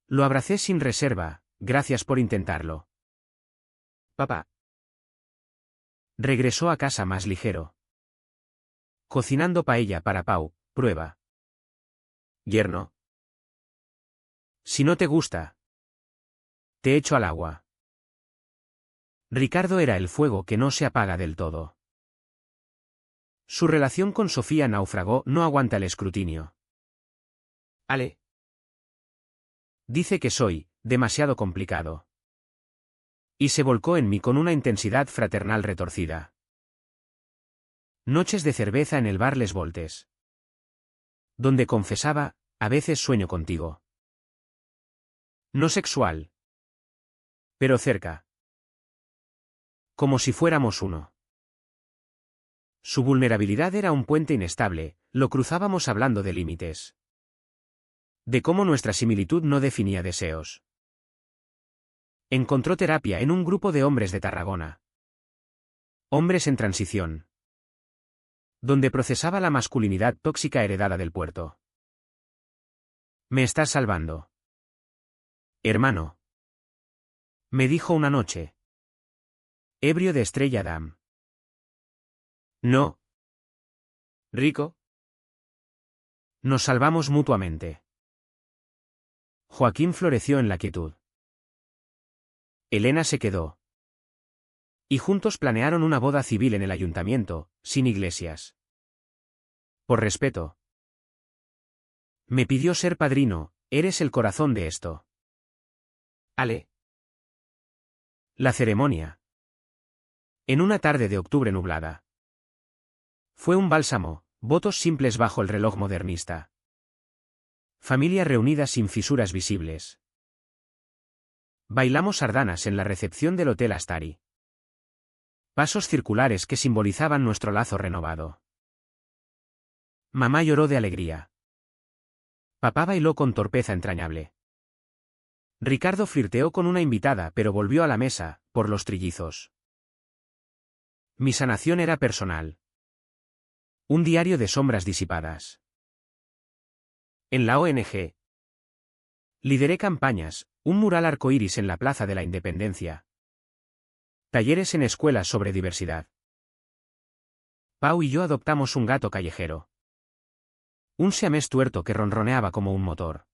Lo abracé sin reserva, gracias por intentarlo. Papá. Regresó a casa más ligero. Cocinando paella para Pau, prueba. Yerno. Si no te gusta. Te echo al agua. Ricardo era el fuego que no se apaga del todo. Su relación con Sofía naufragó, no aguanta el escrutinio. Ale. Dice que soy, demasiado complicado. Y se volcó en mí con una intensidad fraternal retorcida. Noches de cerveza en el bar Les Voltes. Donde confesaba, a veces sueño contigo. No sexual. Pero cerca. Como si fuéramos uno. Su vulnerabilidad era un puente inestable, lo cruzábamos hablando de límites. De cómo nuestra similitud no definía deseos. Encontró terapia en un grupo de hombres de Tarragona. Hombres en transición. Donde procesaba la masculinidad tóxica heredada del puerto. Me estás salvando. Hermano. Me dijo una noche. ebrio de Estrella Damm. No. Rico. Nos salvamos mutuamente. Joaquín floreció en la quietud. Elena se quedó. Y juntos planearon una boda civil en el ayuntamiento, sin iglesias. Por respeto. Me pidió ser padrino, eres el corazón de esto. Ale. La ceremonia. En una tarde de octubre nublada. Fue un bálsamo, votos simples bajo el reloj modernista. Familia reunida sin fisuras visibles. Bailamos sardanas en la recepción del Hotel Astari. Pasos circulares que simbolizaban nuestro lazo renovado. Mamá lloró de alegría. Papá bailó con torpeza entrañable. Ricardo flirteó con una invitada pero volvió a la mesa, por los trillizos. Mi sanación era personal. Un diario de sombras disipadas. En la ONG. Lideré campañas, un mural arcoíris en la Plaza de la Independencia. Talleres en escuelas sobre diversidad. Pau y yo adoptamos un gato callejero. Un siamés tuerto que ronroneaba como un motor.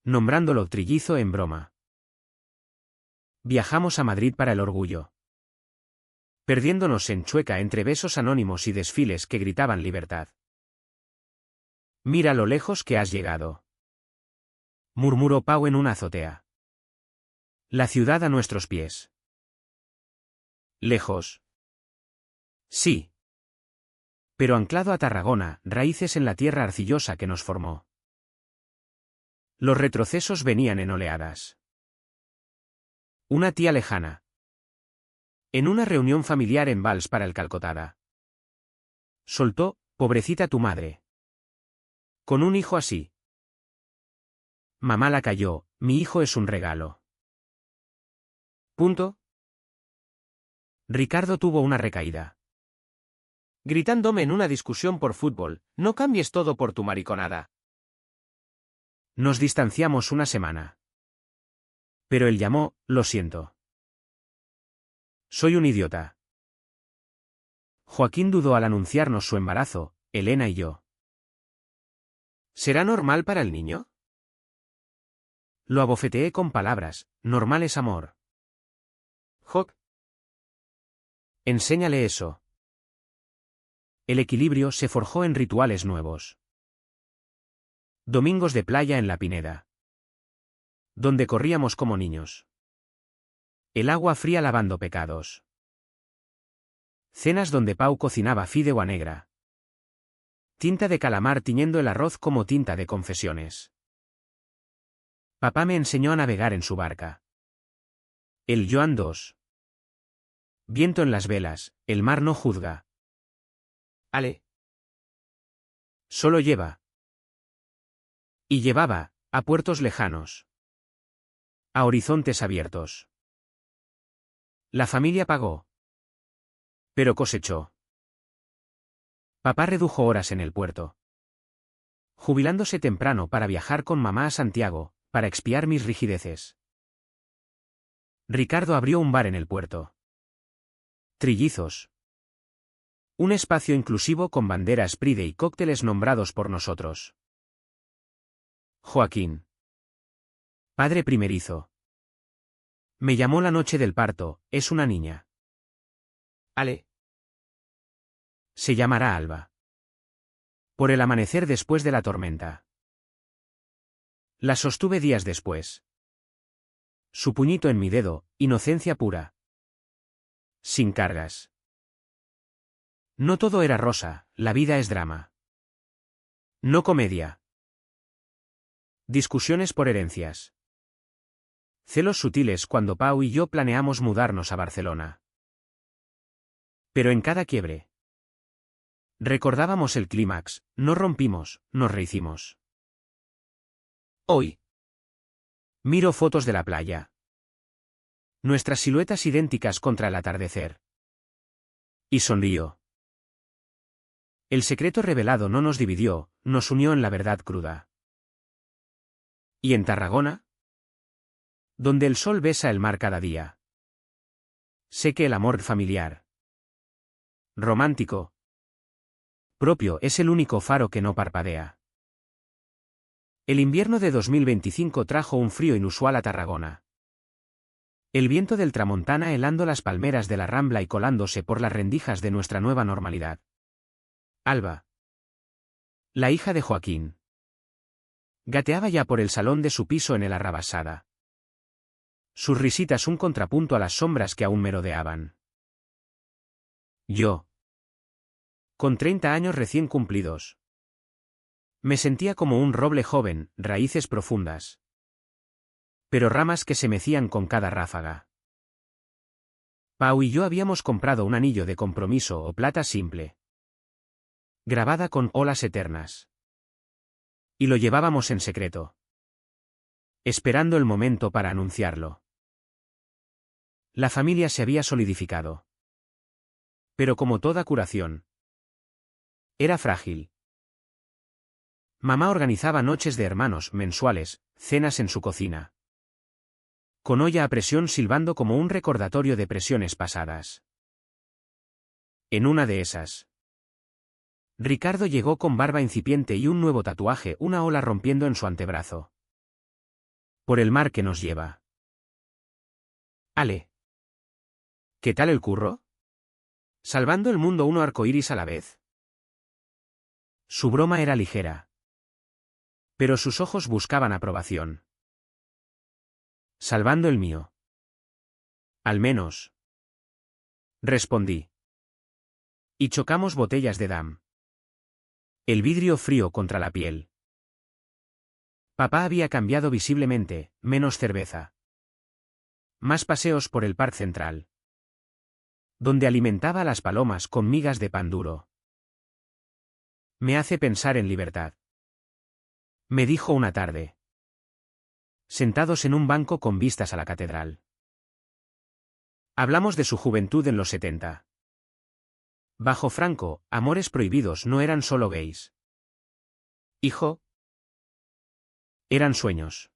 Nombrándolo trillizo en broma. Viajamos a Madrid para el orgullo. Perdiéndonos en Chueca entre besos anónimos y desfiles que gritaban libertad. Mira lo lejos que has llegado. Murmuró Pau en una azotea. La ciudad a nuestros pies. Lejos. Sí. Pero anclado a Tarragona, raíces en la tierra arcillosa que nos formó. Los retrocesos venían en oleadas. Una tía lejana. En una reunión familiar en Vals para el Calcotada. Soltó, pobrecita tu madre. Con un hijo así. Mamá la calló, mi hijo es un regalo. Punto. Ricardo tuvo una recaída. Gritándome en una discusión por fútbol, no cambies todo por tu mariconada. Nos distanciamos una semana. Pero él llamó, lo siento. Soy un idiota. Joaquín dudó al anunciarnos su embarazo, Elena y yo. ¿Será normal para el niño? Lo abofeteé con palabras, normal es amor. Joc. Enséñale eso. El equilibrio se forjó en rituales nuevos. Domingos de playa en la Pineda. Donde corríamos como niños. El agua fría lavando pecados. Cenas donde Pau cocinaba fideuá negra. Tinta de calamar tiñendo el arroz como tinta de confesiones. Papá me enseñó a navegar en su barca. El Joan II. Viento en las velas, el mar no juzga. Ale. Solo lleva. Y llevaba, a puertos lejanos. A horizontes abiertos. La familia pagó. Pero cosechó. Papá redujo horas en el puerto. Jubilándose temprano para viajar con mamá a Santiago, para expiar mis rigideces. Ricardo abrió un bar en el puerto. Trillizos. Un espacio inclusivo con banderas Pride y cócteles nombrados por nosotros. Joaquín. Padre primerizo. Me llamó la noche del parto, es una niña. Ale. Se llamará Alba. Por el amanecer después de la tormenta. La sostuve días después. Su puñito en mi dedo, inocencia pura. Sin cargas. No todo era rosa, la vida es drama. No comedia. Discusiones por herencias. Celos sutiles cuando Pau y yo planeamos mudarnos a Barcelona. Pero en cada quiebre. Recordábamos el clímax, no rompimos, nos rehicimos. Hoy. Miro fotos de la playa. Nuestras siluetas idénticas contra el atardecer. Y sonrío. El secreto revelado no nos dividió, nos unió en la verdad cruda. ¿Y en Tarragona? Donde el sol besa el mar cada día. Sé que el amor familiar, romántico, propio es el único faro que no parpadea. El invierno de 2025 trajo un frío inusual a Tarragona. El viento del tramontana helando las palmeras de la Rambla y colándose por las rendijas de nuestra nueva normalidad. Alba, la hija de Joaquín, gateaba ya por el salón de su piso en el Arrabasada. Sus risitas un contrapunto a las sombras que aún merodeaban. Yo, con 30 años recién cumplidos, me sentía como un roble joven, raíces profundas, pero ramas que se mecían con cada ráfaga. Pau y yo habíamos comprado un anillo de compromiso o plata simple, grabada con olas eternas. Y lo llevábamos en secreto, esperando el momento para anunciarlo. La familia se había solidificado. Pero como toda curación, era frágil. Mamá organizaba noches de hermanos mensuales, cenas en su cocina, con olla a presión silbando como un recordatorio de presiones pasadas. En una de esas, Ricardo llegó con barba incipiente y un nuevo tatuaje, una ola rompiendo en su antebrazo. Por el mar que nos lleva. Ale. ¿Qué tal el curro? Salvando el mundo uno arcoíris a la vez. Su broma era ligera, pero sus ojos buscaban aprobación. Salvando el mío. Al menos, respondí. Y chocamos botellas de Dam. El vidrio frío contra la piel. Papá había cambiado visiblemente, menos cerveza. Más paseos por el parque central, donde alimentaba a las palomas con migas de pan duro. Me hace pensar en libertad, me dijo una tarde, sentados en un banco con vistas a la catedral. Hablamos de su juventud en los 70. Bajo Franco, amores prohibidos no eran solo gays. Hijo, eran sueños.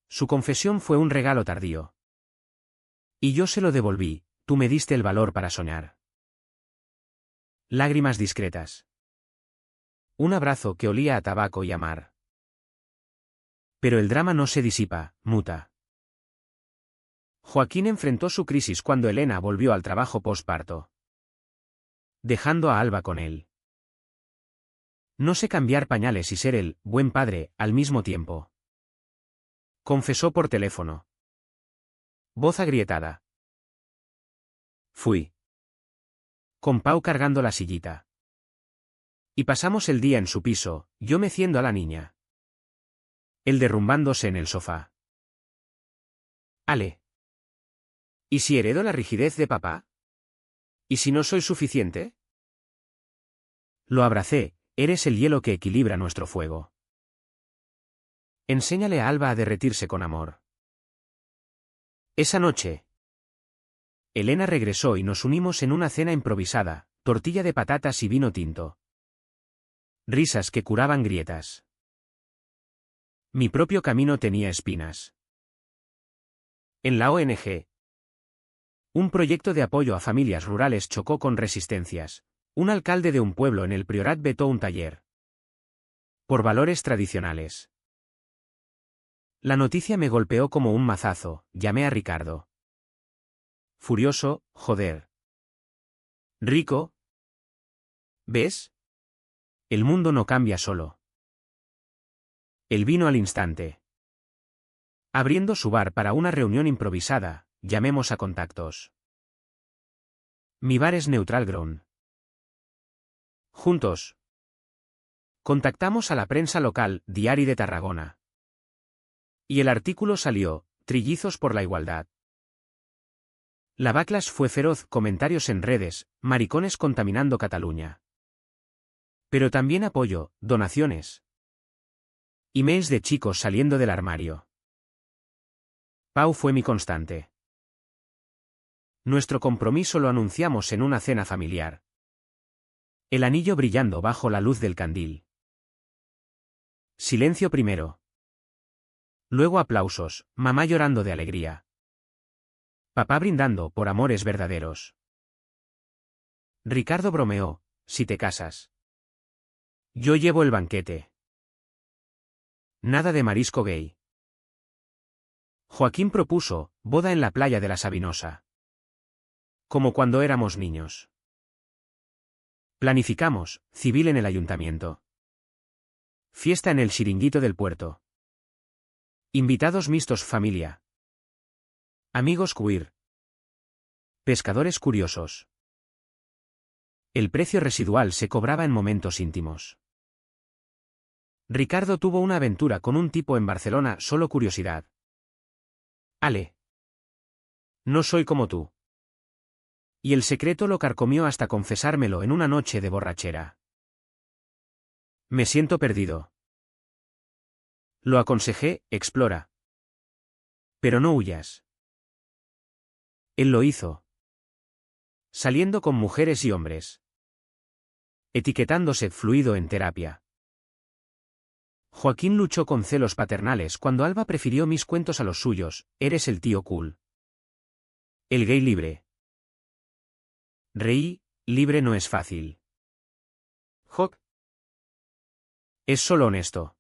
Su confesión fue un regalo tardío. Y yo se lo devolví, tú me diste el valor para soñar. Lágrimas discretas. Un abrazo que olía a tabaco y a mar. Pero el drama no se disipa, muta. Joaquín enfrentó su crisis cuando Elena volvió al trabajo postparto, dejando a Alba con él. No sé cambiar pañales y ser el buen padre al mismo tiempo, confesó por teléfono. Voz agrietada. Fui. Con Pau cargando la sillita. Y pasamos el día en su piso, yo meciendo a la niña, él derrumbándose en el sofá. Ale. ¿Y si heredo la rigidez de papá? ¿Y si no soy suficiente? Lo abracé, eres el hielo que equilibra nuestro fuego. Enséñale a Alba a derretirse con amor. Esa noche, Elena regresó y nos unimos en una cena improvisada, tortilla de patatas y vino tinto. Risas que curaban grietas. Mi propio camino tenía espinas. En la ONG, un proyecto de apoyo a familias rurales chocó con resistencias. Un alcalde de un pueblo en el Priorat vetó un taller. Por valores tradicionales. La noticia me golpeó como un mazazo, llamé a Ricardo. Furioso, joder. Rico. ¿Ves? El mundo no cambia solo. Él vino al instante. Abriendo su bar para una reunión improvisada, llamemos a contactos. Mi bar es Neutral Ground. Juntos. Contactamos a la prensa local, Diari de Tarragona. Y el artículo salió, Trillizos por la igualdad. La backlash fue feroz, comentarios en redes, maricones contaminando Cataluña. Pero también apoyo, donaciones. Emails de chicos saliendo del armario. Pau fue mi constante. Nuestro compromiso lo anunciamos en una cena familiar. El anillo brillando bajo la luz del candil. Silencio primero. Luego aplausos, mamá llorando de alegría. Papá brindando por amores verdaderos. Ricardo bromeó, si te casas. Yo llevo el banquete. Nada de marisco gay. Joaquín propuso, boda en la playa de la Sabinosa. Como cuando éramos niños. Planificamos, civil en el ayuntamiento. Fiesta en el chiringuito del puerto. Invitados mixtos familia. Amigos queer. Pescadores curiosos. El precio residual se cobraba en momentos íntimos. Ricardo tuvo una aventura con un tipo en Barcelona, solo curiosidad. Ale. No soy como tú. Y el secreto lo carcomió hasta confesármelo en una noche de borrachera. Me siento perdido. Lo aconsejé, explora. Pero no huyas. Él lo hizo. Saliendo con mujeres y hombres. Etiquetándose fluido en terapia. Joaquín luchó con celos paternales cuando Alba prefirió mis cuentos a los suyos, eres el tío cool. El gay libre. Reí, libre no es fácil. Joc. Es solo honesto.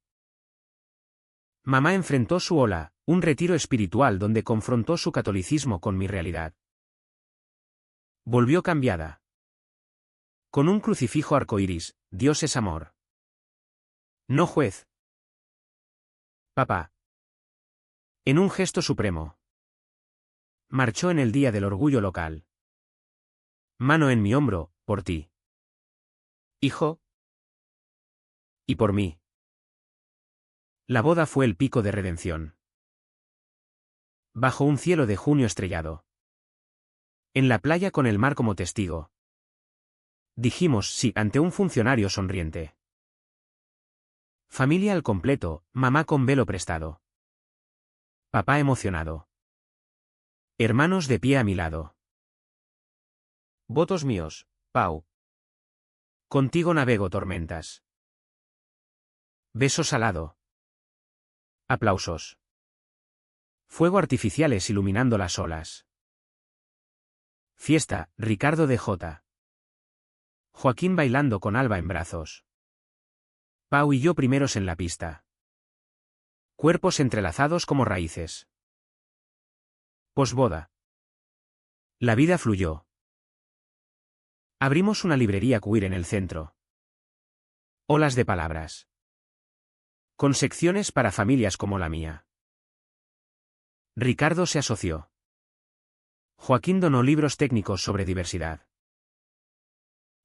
Mamá enfrentó su ola, un retiro espiritual donde confrontó su catolicismo con mi realidad. Volvió cambiada. Con un crucifijo arcoíris, Dios es amor. No juez. Papá. En un gesto supremo. Marchó en el día del orgullo local. Mano en mi hombro, por ti. Hijo. Y por mí. La boda fue el pico de redención. Bajo un cielo de junio estrellado. En la playa con el mar como testigo. Dijimos sí ante un funcionario sonriente. Familia al completo, mamá con velo prestado. Papá emocionado. Hermanos de pie a mi lado. Votos míos, Pau. Contigo navego tormentas. Beso salado. Aplausos. Fuego artificiales iluminando las olas. Fiesta, Ricardo de J. Joaquín bailando con Alba en brazos. Pau y yo primeros en la pista. Cuerpos entrelazados como raíces. Posboda. La vida fluyó. Abrimos una librería queer en el centro. Olas de palabras. Con secciones para familias como la mía. Ricardo se asoció. Joaquín donó libros técnicos sobre diversidad.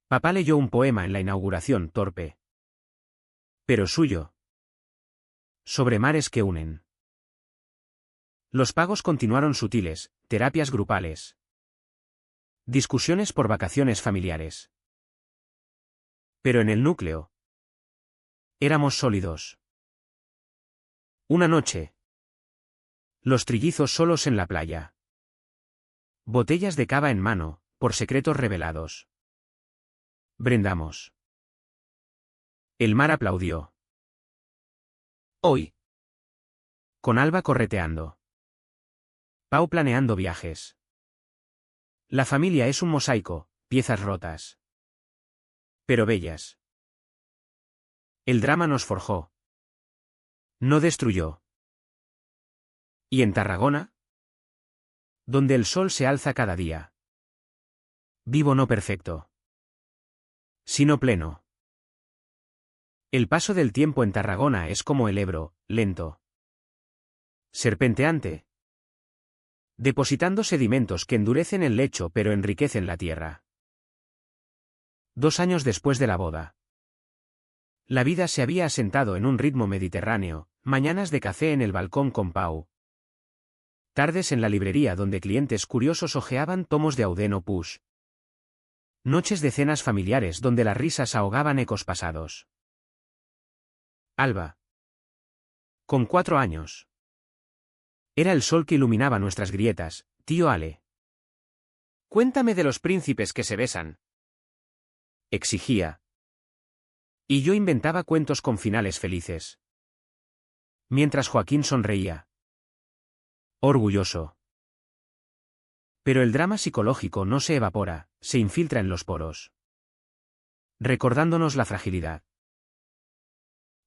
Papá leyó un poema en la inauguración torpe. Pero suyo. Sobre mares que unen. Los pagos continuaron sutiles, terapias grupales. Discusiones por vacaciones familiares. Pero en el núcleo. Éramos sólidos. Una noche. Los trillizos solos en la playa. Botellas de cava en mano, por secretos revelados. Brindamos. El mar aplaudió. Hoy. Con Alba correteando. Pau planeando viajes. La familia es un mosaico, piezas rotas. Pero bellas. El drama nos forjó. No destruyó. ¿Y en Tarragona? Donde el sol se alza cada día. Vivo no perfecto. Sino pleno. El paso del tiempo en Tarragona es como el Ebro, lento. Serpenteante. Depositando sedimentos que endurecen el lecho pero enriquecen la tierra. 2 años después de la boda. La vida se había asentado en un ritmo mediterráneo, mañanas de café en el balcón con Pau. Tardes en la librería donde clientes curiosos hojeaban tomos de Audeno Push. Noches de cenas familiares donde las risas ahogaban ecos pasados. Alba. Con 4 años. Era el sol que iluminaba nuestras grietas, tío Ale. Cuéntame de los príncipes que se besan. Exigía. Y yo inventaba cuentos con finales felices. Mientras Joaquín sonreía. Orgulloso. Pero el drama psicológico no se evapora, se infiltra en los poros, recordándonos la fragilidad.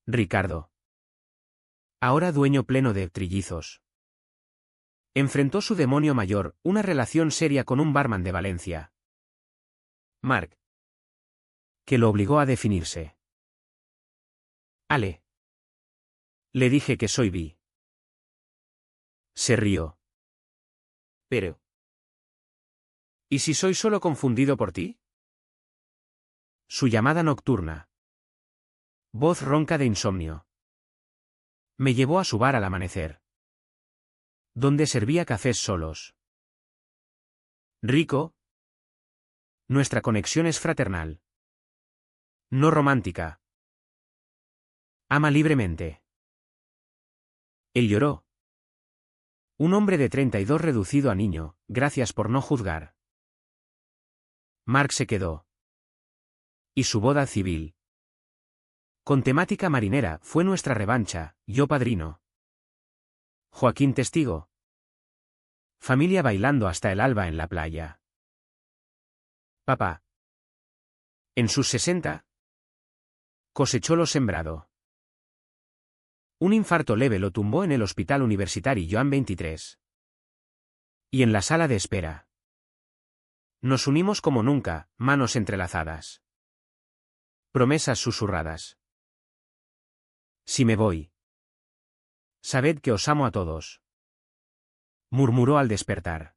Ricardo, ahora dueño pleno de trillizos, enfrentó su demonio mayor, una relación seria con un barman de Valencia, Marc, que lo obligó a definirse. Ale. Le dije que soy bi. Se rió. Pero. ¿Y si soy solo confundido por ti? Su llamada nocturna. Voz ronca de insomnio. Me llevó a su bar al amanecer, donde servía cafés solos. Rico. Nuestra conexión es fraternal. No romántica. Ama libremente. Él lloró. Un hombre de 32 reducido a niño, gracias por no juzgar. Marc se quedó. Y su boda civil, con temática marinera, fue nuestra revancha, yo padrino. Joaquín testigo. Familia bailando hasta el alba en la playa. Papá. En sus 60. Cosechó lo sembrado. Un infarto leve lo tumbó en el Hospital Universitario Joan 23. Y en la sala de espera. Nos unimos como nunca, manos entrelazadas. Promesas susurradas. Si me voy, sabed que os amo a todos. Murmuró al despertar.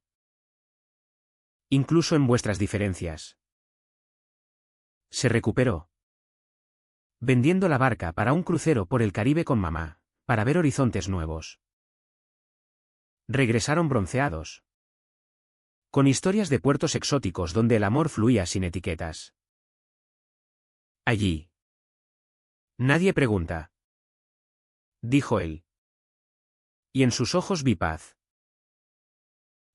Incluso en vuestras diferencias. Se recuperó. Vendiendo la barca para un crucero por el Caribe con mamá, para ver horizontes nuevos. Regresaron bronceados. Con historias de puertos exóticos donde el amor fluía sin etiquetas. Allí. Nadie pregunta, dijo él. Y en sus ojos vi paz.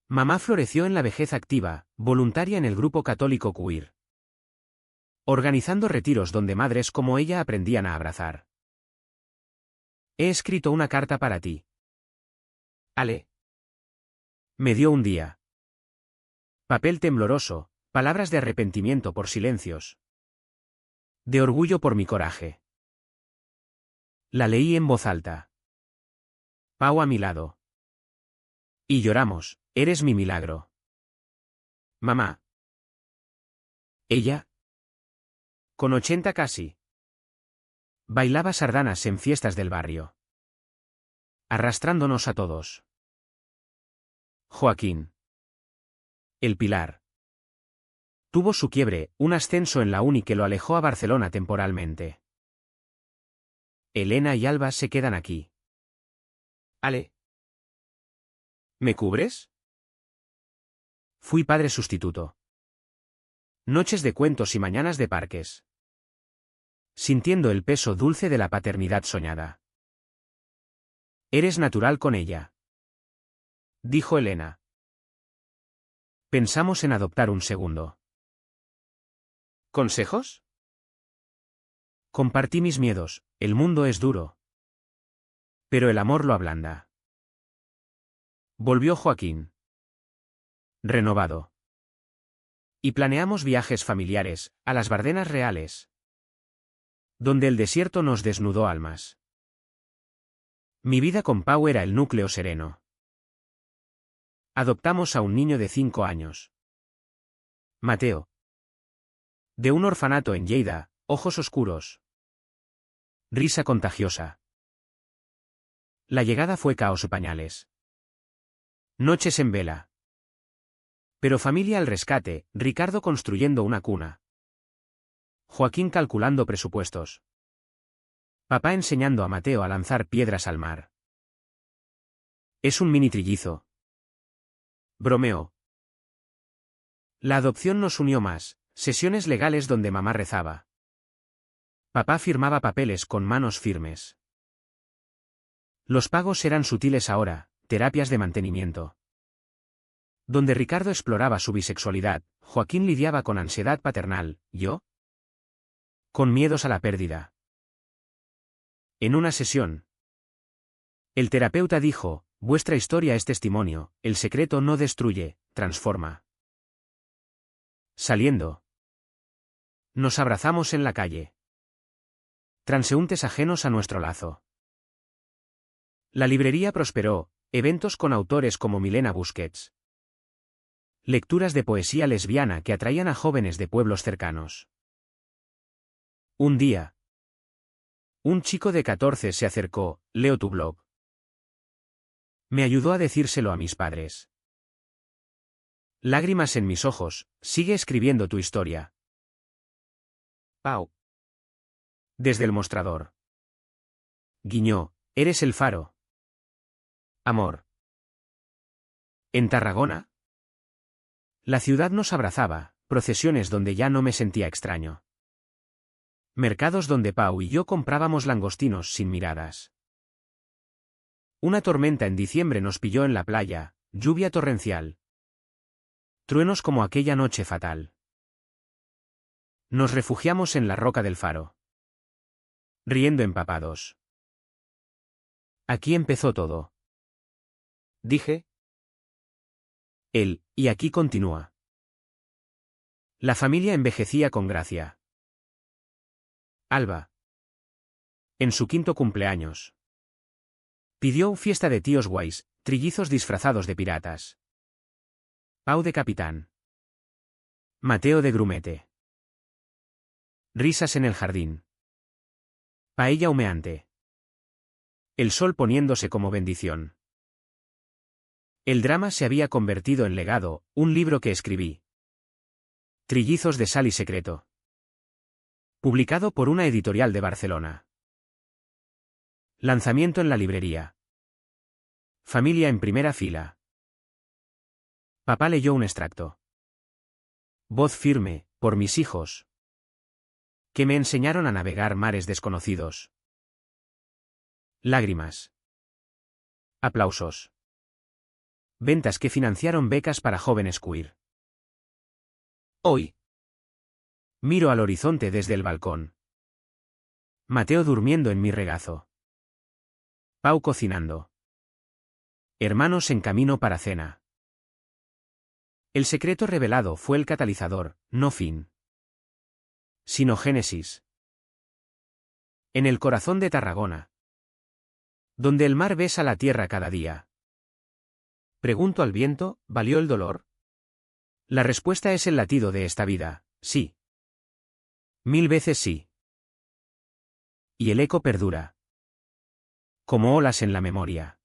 Mamá floreció en la vejez activa, voluntaria en el grupo católico queer, organizando retiros donde madres como ella aprendían a abrazar. He escrito una carta para ti. Ale. Me dio un día. Papel tembloroso, palabras de arrepentimiento por silencios. De orgullo por mi coraje. La leí en voz alta. Pau a mi lado. Y lloramos, eres mi milagro. Mamá. Ella. Con 80 casi. Bailaba sardanas en fiestas del barrio. Arrastrándonos a todos. Joaquín. El Pilar. Tuvo su quiebre, un ascenso en la uni que lo alejó a Barcelona temporalmente. Elena y Alba se quedan aquí. Ale. ¿Me cubres? Fui padre sustituto. Noches de cuentos y mañanas de parques. Sintiendo el peso dulce de la paternidad soñada. Eres natural con ella, dijo Elena. Pensamos en adoptar un segundo. ¿Consejos? Compartí mis miedos, el mundo es duro. Pero el amor lo ablanda. Volvió Joaquín. Renovado. Y planeamos viajes familiares, a las Bardenas reales, donde el desierto nos desnudó almas. Mi vida con Pau era el núcleo sereno. Adoptamos a un niño de 5 años. Mateo. De un orfanato en Lleida, ojos oscuros. Risa contagiosa. La llegada fue caos y pañales. Noches en vela. Pero familia al rescate, Ricardo construyendo una cuna. Joaquín calculando presupuestos. Papá enseñando a Mateo a lanzar piedras al mar. Es un mini trillizo. Bromeó. La adopción nos unió más, sesiones legales donde mamá rezaba. Papá firmaba papeles con manos firmes. Los pagos eran sutiles ahora, terapias de mantenimiento. Donde Ricardo exploraba su bisexualidad, Joaquín lidiaba con ansiedad paternal, ¿yo? Con miedos a la pérdida. En una sesión, el terapeuta dijo, vuestra historia es testimonio, el secreto no destruye, transforma. Saliendo. Nos abrazamos en la calle. Transeúntes ajenos a nuestro lazo. La librería prosperó, eventos con autores como Milena Busquets. Lecturas de poesía lesbiana que atraían a jóvenes de pueblos cercanos. Un día, un chico de 14 se acercó, leo tu blog. Me ayudó a decírselo a mis padres. Lágrimas en mis ojos, sigue escribiendo tu historia. Pau. Desde el mostrador. Guiñó, eres el faro. Amor. ¿En Tarragona? La ciudad nos abrazaba, procesiones donde ya no me sentía extraño. Mercados donde Pau y yo comprábamos langostinos sin miradas. Una tormenta en diciembre nos pilló en la playa, lluvia torrencial. Truenos como aquella noche fatal. Nos refugiamos en la roca del faro. Riendo empapados. Aquí empezó todo. Dije. Él, y aquí continúa. La familia envejecía con gracia. Alba. En su 5º cumpleaños. Pidió fiesta de tíos guays, trillizos disfrazados de piratas. Pau de capitán. Mateo de grumete. Risas en el jardín. Paella humeante. El sol poniéndose como bendición. El drama se había convertido en legado, un libro que escribí. Trillizos de sal y secreto. Publicado por una editorial de Barcelona. Lanzamiento en la librería. Familia en primera fila. Papá leyó un extracto. Voz firme, por mis hijos. Que me enseñaron a navegar mares desconocidos. Lágrimas. Aplausos. Ventas que financiaron becas para jóvenes queer. Hoy. Miro al horizonte desde el balcón. Mateo durmiendo en mi regazo. Pau cocinando. Hermanos en camino para cena. El secreto revelado fue el catalizador, no fin. Sino génesis. En el corazón de Tarragona. Donde el mar besa la tierra cada día. Pregunto al viento, ¿valió el dolor? La respuesta es el latido de esta vida, sí. 1000 veces sí. Y el eco perdura. Como olas en la memoria.